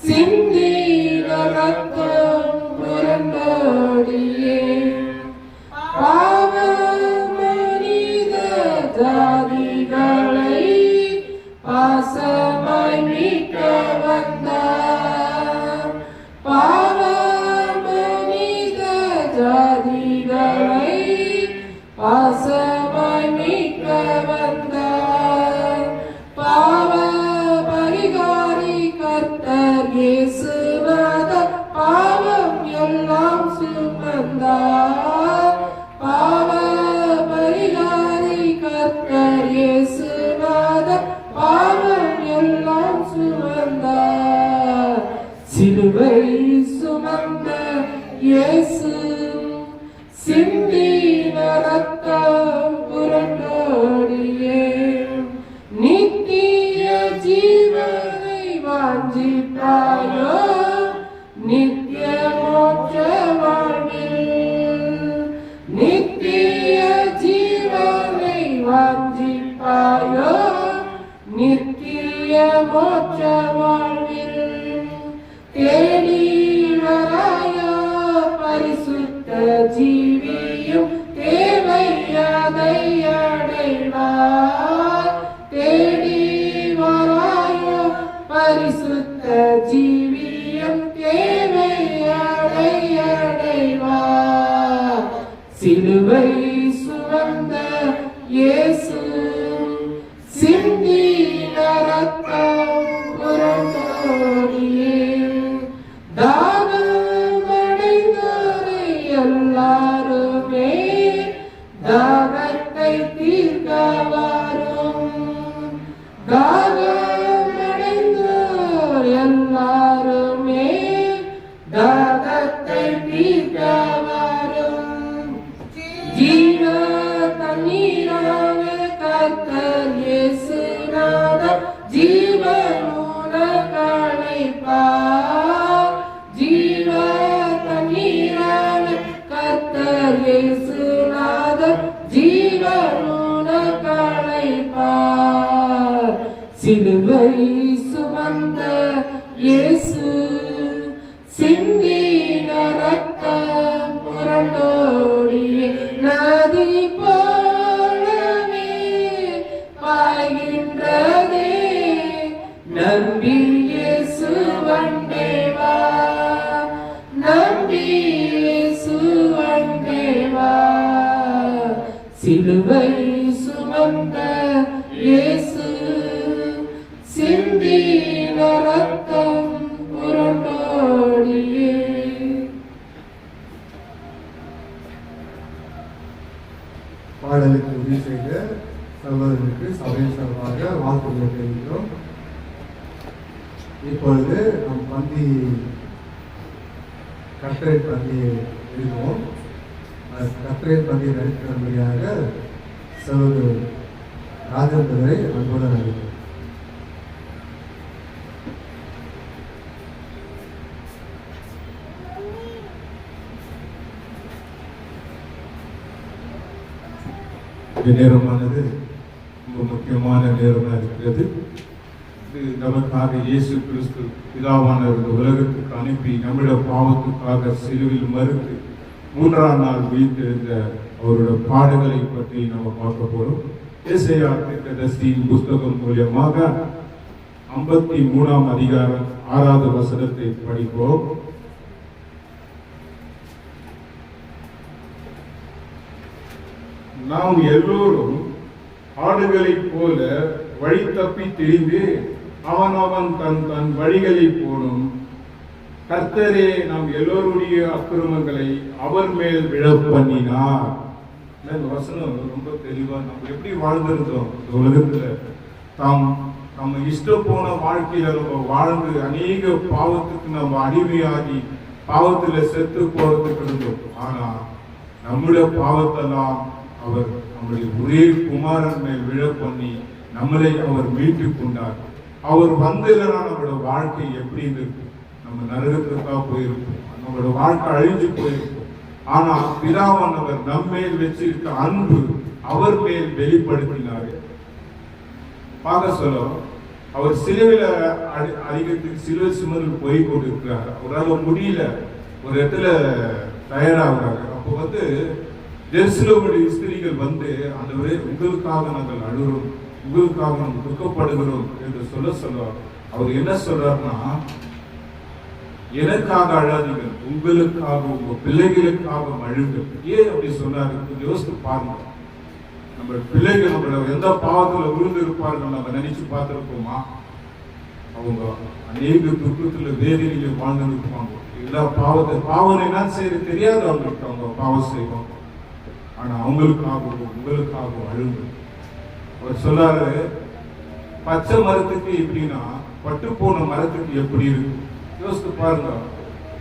சிந்திய ரத்தம் புரண்டோடியே பாவ மனித ஜாதிகளை பாசமாய் மீட்க வந்தார். பாவ மனித ஜாதிகளை பாசமாய் மீட்க வந்தார். பாவ பரிகாரி கர்த்தர் இயேசுநாதர் பாவம் எல்லாம் சுமந்தார். பாவ பரிகாரி கர்த்தர் இயேசுநாதர் பாவம் எல்லாம் சுமந்தார். சிலுவை சுமந்த இயேசு சிந்தின ரத்தம் புரண்டோடியே நித்திய ஜீவனை வாஞ்சிப்பாயோ நித்திய மோட்ச வாழ்வில். நித்திய ஜீவனை வாஞ்சிப்பாயோ நித்திய மோட்ச வாழ்வில். தேடி வராயோ பரிசுத்த ஜீவியும் தேவை அதை அடைவார். தேடி வராயோ பரிசுத்த ஜீவியும் தேவை அடைவார். சிலுவை சுமந்த இயேசு சிந்தின ரத்தம் புரண்டோடியே தாகமடைந்தோரை எல்லாருமே தாகத்தை தீர்க்க வரும். தாகமடைந்தோர் எல்லாருமே தாகத்தை ஜீவனுனக்களிப்பார். ஜீவ தண்ணீரான கர்த்தர் இயேசுநாதர் ஜீவனுனக்களிப்பார். சிலுவை சுமந்த இயேசு சிந்தின ரத்தம் புரண்டோடிய நதி போலவே பாய்கின்றதே. நம்பி இயேசு வந்தே வா, நம்பி இயேசு வந்தே வா. சிலுவை சுமந்த இயேசு சிந்தின ரத்தம் புரண்டோடியே. பாடலுக்கு உதவி செய்த சகோதரனுக்கு சபையின் சார்பாக வாழ்த்துக்களை தெரிவிக்கிறோம். இப்பொழுது நம் பந்தி கர்த்தரை பந்தி எழுதுவோம். கர்த்தரை பந்தி நடத்தும்படியாக சகோதரர் ராஜேந்திரரை அன்புடன் அழைக்கிறோம். இந்த நேரமானது ரொம்ப முக்கியமான நேரமாக இருக்கிறது. இது நமக்காக இயேசு கிறிஸ்து பிதாவானவர் இந்த உலகத்துக்கு அனுப்பி நம்முடைய பாவத்துக்காக சிலுவில் மறுத்து 3ஆம் நாள் உயிர்த்தெழுந்த அவருடைய பாடுகளை பற்றி நம்ம பார்க்க போறோம். ஏசாயா தீர்க்கதரிசியின் புஸ்தகம் மூலமாக 53ஆம் அதிகாரம் 6வது வசனத்தை படிப்போம். நாம் எல்லோரும் ஆடுகளைப் போல வழி தப்பி திரிந்து அவன் தன் தன் வழிகளை போடும். கர்த்தரே நம் எல்லோருடைய அக்கிரமங்களை அவர் மேல் விழ பண்ணினார். இந்த வசனம் ரொம்ப தெளிவா நம்ம எப்படி வாழ்ந்திருந்தோம் இந்த உலகத்துல. நம்ம இஷ்டம் போன வாழ்க்கையில நம்ம வாழ்ந்து அநேக பாவத்துக்கு நம்ம அடிமையாகி பாவத்துல செத்து போறதுக்கு இருந்தோம். ஆனா நம்முடைய பாவத்தெல்லாம் அவர் நம்முடைய ஒரே குமாரன் மேல் விழ பண்ணி நம்மளை அவர் மீட்டு கொண்டார். அவர் வந்ததுனா நம்மளோட வாழ்க்கை எப்படி இருக்கும்? நம்ம நரகத்திற்காக போயிருப்போம், நம்மளோட வாழ்க்கை அழிஞ்சு போயிருப்போம். ஆனா பிதாவானவர் நம்மேல் வச்சிருக்க அன்பு அவர் மேல் வெளிப்படுத்தினார். பார்க்க சொல்ல அவர் சிலுவையில அதிகத்துக்கு சிலுவை சுமரில் போய் கொண்டிருக்கிறார். அவரால் முடியல, ஒரு இடத்துல தயாராகிறாங்க. அப்போ ஜெருசலேமுடைய ஸ்திரீகள் ஆண்டவரே உங்களுக்காக நாங்கள் அழுகிறோம், உங்களுக்காக நாங்கள் துக்கப்படுகிறோம் என்று சொல்ல அவர் என்ன சொல்றாருன்னா, எனக்காக அழாதீர்கள், உங்களுக்காக உங்க பிள்ளைகளுக்காக அழுங்கள். ஏன் அப்படி சொன்னாரு? யோசித்து பாருங்க. நம்ம பிள்ளைகள் நம்மள எந்த பாவத்துல விழுந்து இருப்பார்கள் நம்ம நினைச்சு பார்த்திருப்போமா? அவங்க அநேக துக்கத்துல வேதனையில வாழ்ந்து இருப்பாங்க. எல்லா பாவம் என்ன செய்ய தெரியாது அவங்களுக்கு, அவங்க பாவம் செய்வாங்க. ஆனா அவங்களுக்காக உங்களுக்காக அழுங்க. அவர் சொல்லாரு, பச்சை மரத்துக்கு எப்படின்னா பட்டு போன மரத்துக்கு எப்படி இருக்கு? யோசித்து பாருங்க.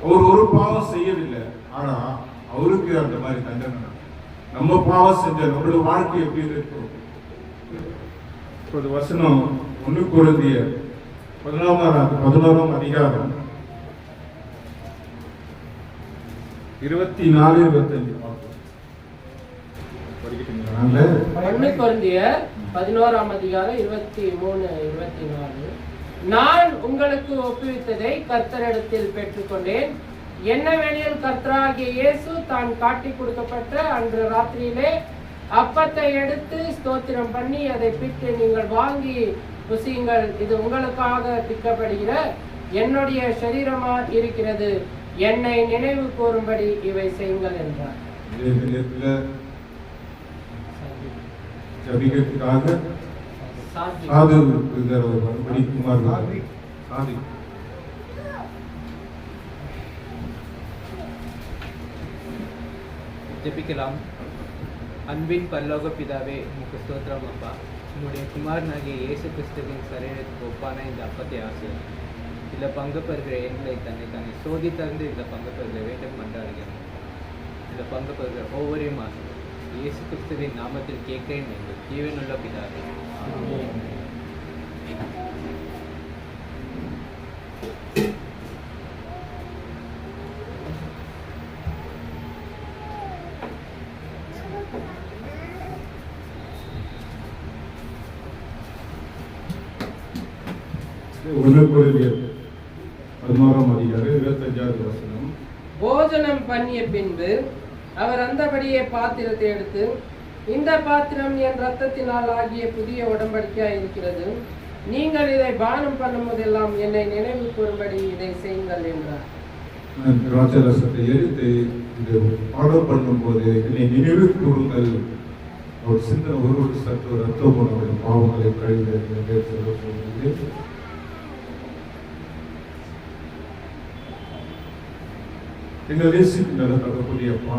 அவர் ஒரு பாவம் செய்யவில்லை, ஆனா அவருக்கு அந்த மாதிரி தண்டனை. நம்ம பாவம் செஞ்ச நம்மளோட வாழ்க்கை எப்படி இருக்கும்? இப்போது வசனம் 1 கொரிந்தியர் 11ஆம் அதிகாரம் 24-25 11 நான் உங்களுக்கு ஒப்புவித்ததை கர்த்தரிடத்தில் பெற்றுக்கொண்டேன். என்னவெனில் கர்த்தராகிய இயேசு தான் காட்டி கொடுக்கப்பட்ட அன்று ராத்திரியிலே அப்பத்தை எடுத்து ஸ்தோத்திரம் பண்ணி அதை பிட்டு, நீங்கள் வாங்கி புசியுங்கள், இது உங்களுக்காக பிற்கப்படுகிற என்னுடைய சரீரமா இருக்கிறது, என்னை நினைவு கூறும்படி இவை செய்யுங்கள் என்றார். ஜெபிக்கலாம். அன்பின் பரலோக பிதாவே, உமக்கு ஸ்தோத்திரம் அப்பா. உங்களுடைய குமாரனாகிய இயேசு கிறிஸ்துவின் சரீரத்துக்கு ஒப்பான இந்த அப்பத்தை ஆசை இதில் பங்கு பெறுகிற எங்களை தன்னை சோதி தந்து இதில் பங்கு பெறுகிற வேண்டும் கொண்டாடுகிறோம். இதில் பங்கு பெறுகிற ஒவ்வொரு மாதம் இயேசு கிறிஸ்துவின் நாமத்தில் கேட்கிறேன் என்று ஜீவனுள்ள பிதாவே. ஒன்றுக்குரியர் 16ஆம் அதிகாரம் 25வது வசனம். போஜனம் பண்ணிய பின்பு அவர் அந்தபடியே பாத்திரத்தை எடுத்து, இந்த பாத்திரம் என் இரத்தத்தினால் ஆகிய புதிய உடன்படிக்கையாய் இருக்கிறது, நீங்கள் இதை பானம் பண்ணும் போதெல்லாம் என்னை நினைவு கூறும்படி இதை செய்யுங்கள் என்றார். நான் திராட்சரசத்தை எடுத்து இது பாடம் பண்ணும்போது என்னை நினைவு கூறுங்கள். அவர் சிந்தனை ஒரு சற்று ரத்தம் அவருடைய பாவங்களை கழிவு சொல்லுது. எங்கள் நேசிக்கின்ற தகப்பனே, அப்பா,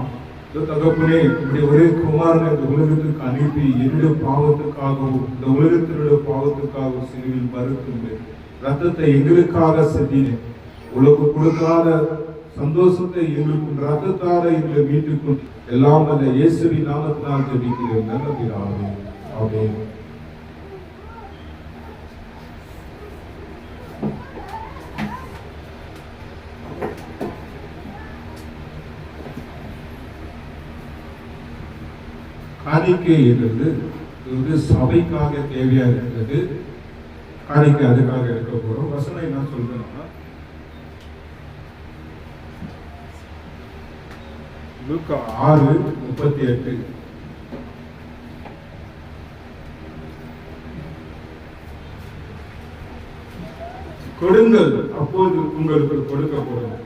இந்த தகப்பனே, இப்படி ஒரே குமாரனை இந்த உலகத்துக்கு அனுப்பி என்னுடைய பாவத்துக்காகவும் இந்த உலகத்தினுடைய பாவத்துக்காகவும் சிலுவையில் மறுத்து ரத்தத்தை எங்களுக்காக செஞ்சினேன். உலகம் கொடுக்காத சந்தோஷத்தை எங்களுக்கு ரத்தத்தார எங்களை மீட்டுக் கொண்டு எல்லாம் அல்ல இயேசுவின் நாமத்தினால் ஜெபிக்கிறேன் நல்ல பிதாவே. ஆமென். காணிக்கை என்றது இது சபைக்காக தேவையா இருக்கிறது. காணிக்கை அதுக்காக எடுக்க போறோம். வசனம் என்ன சொல்றேன்னா, லூக்கா 6:38. கொடுங்கள் அப்போது உங்களுக்கு கொடுக்கப்படும்.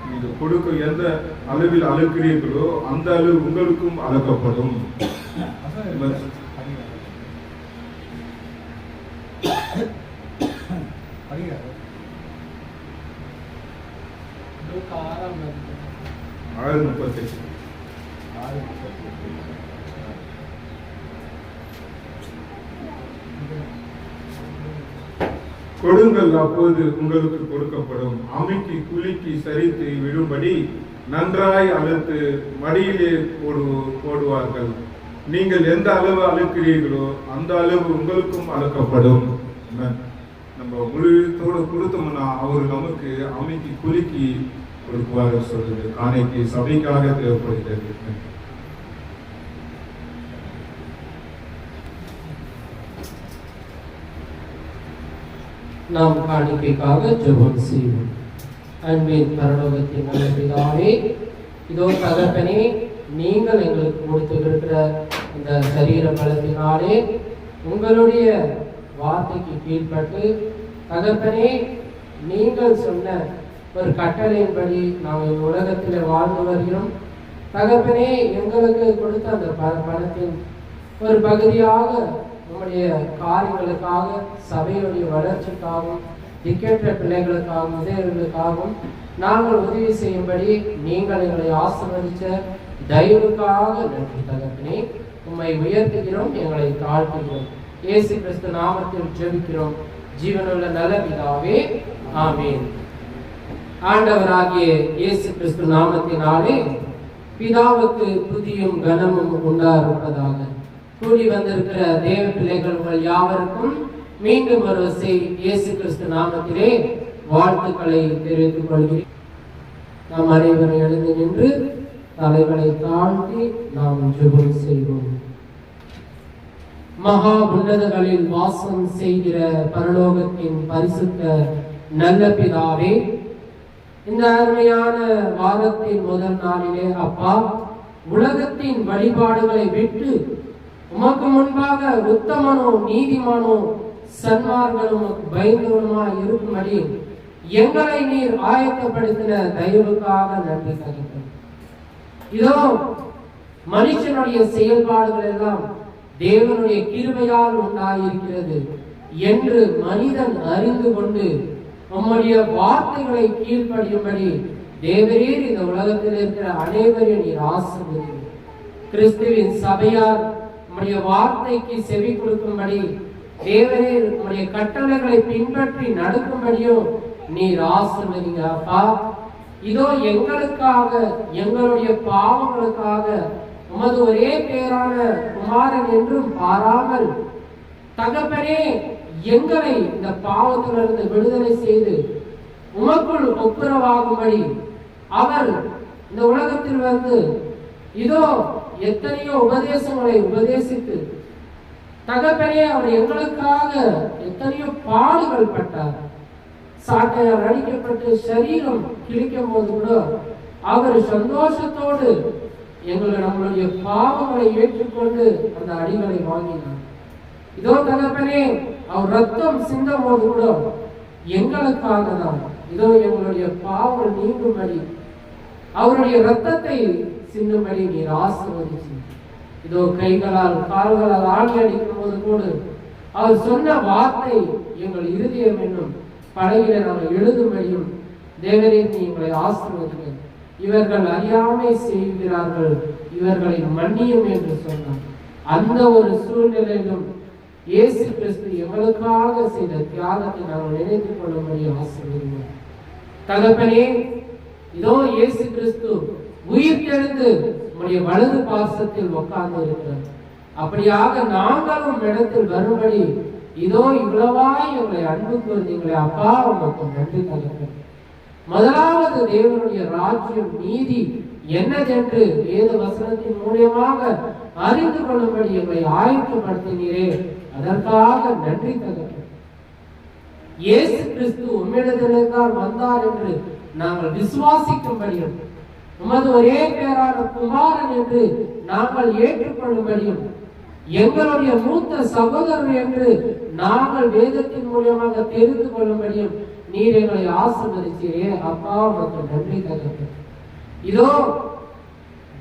நீங்க கொடுக்க எந்த அளவில் அழுக்கிறீர்களோ அந்த அளவு உங்களுக்கும் அளக்கப்படும். கொடுங்கள் அப்போது உங்களுக்கு கொடுக்கப்படும். அமைக்கு குலுக்கி சரித்து விடும்படி நன்றாய் அழுத்து மடியிலே போடுவார்கள். நீங்கள் எந்த அளவு அழுக்கிறீர்களோ அந்த அளவு உங்களுக்கும் அழுக்கப்படும். நம்ம முழுத்தோடு கொடுத்தோம்னா அவர் நமக்கு அமைக்கு குலுக்கி கொடுக்குவாரு சொல்றது. காணிக்கை சபைக்காக தேவைப்படுகிறது. நாம் காணிக்கைக்காக ஜெபம் செய்வோம். அன்பின் பரலோகத்தின் நல்ல பிதாவே, இதோ தகப்பனே, நீங்கள் எங்களுக்கு கொடுத்திருக்கிற இந்த சரீர பலத்தினாலே உங்களுடைய வார்த்தைக்கு கீழ்பட்டு தகப்பனே, நீங்கள் சொன்ன ஒரு கட்டளையின்படி நாங்கள் உலகத்தில் வாழ்ந்து வருகிறோம். தகப்பனே, எங்களுக்கு கொடுத்த அந்த பணத்தின் ஒரு பகுதியாக நம்முடைய காரியங்களுக்காக, சபையுடைய வளர்ச்சிக்காகவும், திக்கற்ற பிள்ளைகளுக்காகவும், உதவிகளுக்காகவும் நாங்கள் உதவி செய்யும்படி நீங்கள் எங்களை ஆசீர்வதித்த தயவுக்காக நன்றி தகப்பனே. உம்மை உயர்த்துகிறோம், எங்களை தாழ்த்துகிறோம். இயேசு கிறிஸ்து நாமத்தில் ஜெபிக்கிறோம் ஜீவனுள்ள நல்ல பிதாவே, ஆமென். ஆண்டவராகிய இயேசு கிறிஸ்து நாமத்தினாலே பிதாவுக்கு துதியும் கனமும் உண்டாயிருப்பதாக. கூடி வந்திருக்கிற தேவ பிள்ளைகள் உங்கள் யாவருக்கும் மீண்டும் ஒரு இயேசு கிறிஸ்து நாமத்திலே வாழ்த்துக்களை தெரிவித்துக் கொள்கிறேன். நாம் அனைவரும் எழுந்து நின்று தலைகளை தாழ்த்தி நாம் ஜெபம் செய்வோம். மகா உன்னதங்களில் வாசம் செய்கிற பரலோகத்தின் பரிசுத்த நல்ல பிதாவே, இந்த அருமையான வாரத்தின் முதல் நாளிலே அப்பா, உலகத்தின் வழிபாடுகளை விட்டு உமக்கு முன்பாக உத்தமனோ நீதிமானோ சன்மார்களும் பயங்கரமா இருக்கும்படி எங்களை நீர் ஆயத்தப்படுத்தின தயவுக்காக நன்றி தகப்பனே. இதோ மனுஷனுடைய செயல்பாடுகள் எல்லாம் தேவனுடைய கிருபையால் உண்டாயிருக்கிறது என்று மனிதன் அறிந்து கொண்டு உம்முடைய வார்த்தைகளை கீழ்ப்படியும்படி தேவரீர் இந்த உலகத்தில் இருக்கிற அனைவரையும் நீர் ஆசீர்வதிக்கிறீர். கிறிஸ்துவின் சபையார் உம்முடைய வார்த்தைக்கு செவி கொடுக்கும்படி தேவரீர் உம்முடைய கட்டளைகளை பின்பற்றி நடக்கும்படியும் நீர் ஆசீர்வதிங்க அப்பா. இதோ எங்களுக்காக, எங்களுடைய பாவங்களுக்காக உமது ஒரே பேரான குமாரன் என்றும் பாராமல் தகப்பனே, எங்களை இந்த பாவத்திலிருந்து விடுதலை செய்து உமக்குள் ஒப்புரவாகும்படி அவர் இந்த உலகத்தில் வந்து இதோ எத்தனையோ உபதேசங்களை உபதேசித்து தகப்பனே அவர் எங்களுக்காக எத்தனையோ பாடுகள் பட்டார். சாட்டையால் அடிக்கப்பட்டு சரீரம் கிழிக்கும் போது கூட அவர் சந்தோஷத்தோடு நம்மளுடைய பாவங்களை ஏற்றுக்கொண்டு அந்த அடிகளை வாங்கினார். இதோ தகப்பனே அவர் ரத்தம் சிந்தும் போது கூட எங்களுக்காக தான் இதோ எங்களுடைய பாவம் நீங்கும்படி அவருடைய ரத்தத்தை சிந்தும்படி நீர் ஆசீர்வதிச்சு இதோ கைகளால் கால்களால் ஆணி அடிக்கும் போது கூட அவர் சொன்ன வார்த்தை எங்கள் இருதயம் என்னும் படகில நாங்கள் எழுதும்படியும் தேவரே எங்களை ஆசீர்வதிங்க. இவர்கள் அறியாமை செய்கிறார்கள், இவர்களை மன்னியும் என்று சொன்னார். அந்த ஒரு சூழ்நிலையிலும் இயேசு கிறிஸ்து எங்களுக்காக செய்த தியாகத்தை நாங்கள் நினைத்துக் கொள்ளும்படி ஆசீர்வதிங்க. தகப்பனே, இதோ இயேசு கிறிஸ்து உயிர் தெழுந்து உடைய வலது பாசத்தில் உட்கார்ந்து இருக்கிறார். அப்படியாக நாங்களும் இடத்தில் வரும்படி இதோ இவ்வளவாய் எங்களை அன்பு கூர்ந்தீங்களே அப்பா, உமக்கு நன்றி தகப்பனே. முதலாவது தேவனுடைய ராஜ்யம் நீதி என்னதென்று வேத வசனத்தின் மூலமாக அறிந்து கொள்ளும்படி எங்களை ஆயத்தப்படுத்தினீரே, அதற்காக நன்றி தகப்பனே. இயேசு கிறிஸ்து உம்மிடத்தில்தான் வந்தார் என்று நாங்கள் விசுவாசிக்கும்படியும் உமது ஒரே பேரான குமாரன் என்று நாங்கள் ஏற்றுக்கொள்ளும்படியும் எங்களுடைய மூத்த சகோதரர் என்று நாங்கள் வேதத்தின் மூலமாக தெரிந்து கொள்ளும்படியும் நீர் எங்களை ஆசீர்வதிச்சீரே அப்பா, உமக்கு நன்றி தகப்பனே. இதோ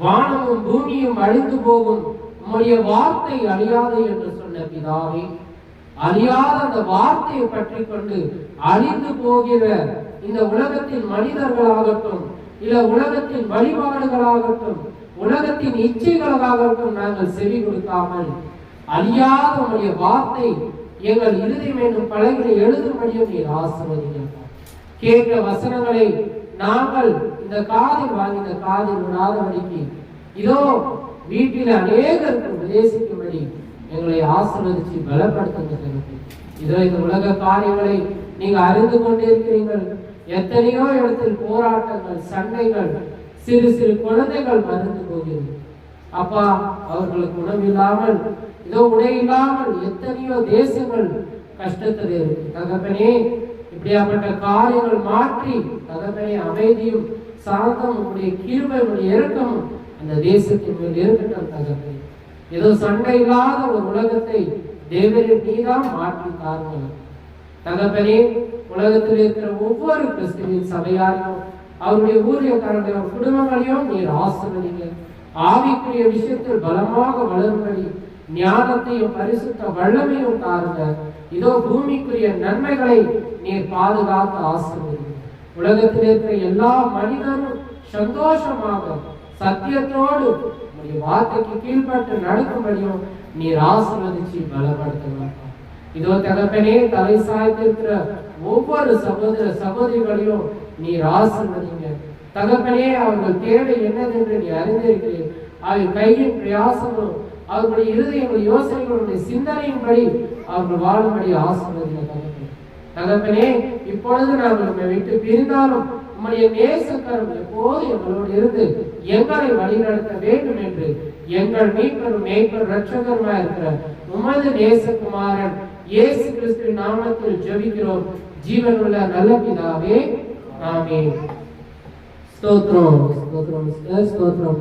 வானமும் பூமியும் அழிந்து போகும், உம்முடைய வார்த்தை அழியாது என்று சொன்ன பிதாவே, அழியாத அந்த வார்த்தையை பற்றி கொண்டு அழிந்து போகிற இந்த உலகத்தின் மனிதர்களாகட்டும், இல்ல உலகத்தின் வழிபாடுகளாகட்டும், உலகத்தின் இச்சைகளாகட்டும் நாங்கள் செவி கொடுக்காமல் அழியாத உம்முடைய வார்த்தை எங்கள் இருதயம் என்னும் பலகைகளை எழுதும்படியும் நீர் ஆசீர்வதிங்க. கேட்ட வசனங்களை நாங்கள் இந்த காதில் வாங்கி இந்த காதில் விடாதபடிக்கு இதோ வீட்டில் அநேகருக்கு உபதேசிக்கும்படி எங்களை ஆசீர்வதிச்சு பலப்படுத்துங்க. இதோ இந்த உலக காரியங்களை நீங்க அறிந்து கொண்டிருக்கிறீர்கள். எத்தனையோ இடத்தில் போராட்டங்கள், சண்டைகள், சிறு சிறு குழந்தைகள் மறந்து போகிறது அப்பா. அவர்களுக்கு உணவில்லாமல் இதோ உடை இல்லாமல் எத்தனையோ தேசங்கள் கஷ்டத்தில் இருக்கு தகப்பனே. இப்படியாப்பட்ட காரியங்கள் மாற்றி தகப்பனே அமைதியும் சாந்தம் உடைய கிருபை உடைய இரக்கமும் அந்த தேசத்தின் மேல் இருக்கட்டும் தகப்பனே. ஏதோ சண்டை இல்லாத ஒரு உலகத்தை தேவரின் நீதான் மாற்றி தாருங்கள் தகப்பனே. உலகத்தில் இருக்கிற ஒவ்வொரு கிறிஸ்துவின் சபையாரையும் அவருடைய ஊழியக்காரர்களையும் குடும்பங்களையும் நீர் ஆசீர்வதிங்க. ஆவிக்குரிய விஷயத்தில் பலமாக வளரும்படி ஞானத்தையும் பரிசுத்த வல்லமையும் தாருங்க. இதோ பூமிக்குரிய நன்மைகளை நீர் பாதுகாத்து ஆசீர்வதிங்க. உலகத்தில் இருக்கிற எல்லா மனிதரும் சந்தோஷமாக சத்தியத்தோடு உடைய வார்த்தைக்கு கீழ்பட்டு நடக்கும்படியும் நீர் ஆசீர்வதிச்சு பலப்படுத்துங்க. இதோ தகப்பனே, தலை சாய்த்திருக்கிற ஒவ்வொரு சகோதர சகோதரிகளையும் நீர் ஆசீர்வதிங்க தகப்பனே. அவர்கள் தேவை என்னதென்று நீ அறிந்திருக்கிறீர். அவர்கள் கையின் பிரயாசங்களும் அவர்களுடைய இருதயங்கள் யோசனைகளுடைய சிந்தனையின்படி அவர்கள் வாழும்படி ஆசீர்வதிங்க தகப்பனே. தகப்பனே, இப்பொழுது நாங்கள் நம்மை விட்டு பிரிந்தாலும் உம்முடைய நேசக்கரம் எப்போது எங்களோடு இருந்து எங்களை வழிநடத்த வேண்டும் என்று எங்கள் மீட்பரும் மேய்ப்பர் இரட்சகருமாய் இருக்கிற உமது நேசகுமாரன் இயேசு கிறிஸ்துவின் நாமத்தில் ஜெபிக்கிறோம் ஜீவனுள்ள நல்ல பிதாவே, ஆமென். ஸ்தோத்திரம் ஸ்தோத்திரம் ஸ்தோத்திரம்.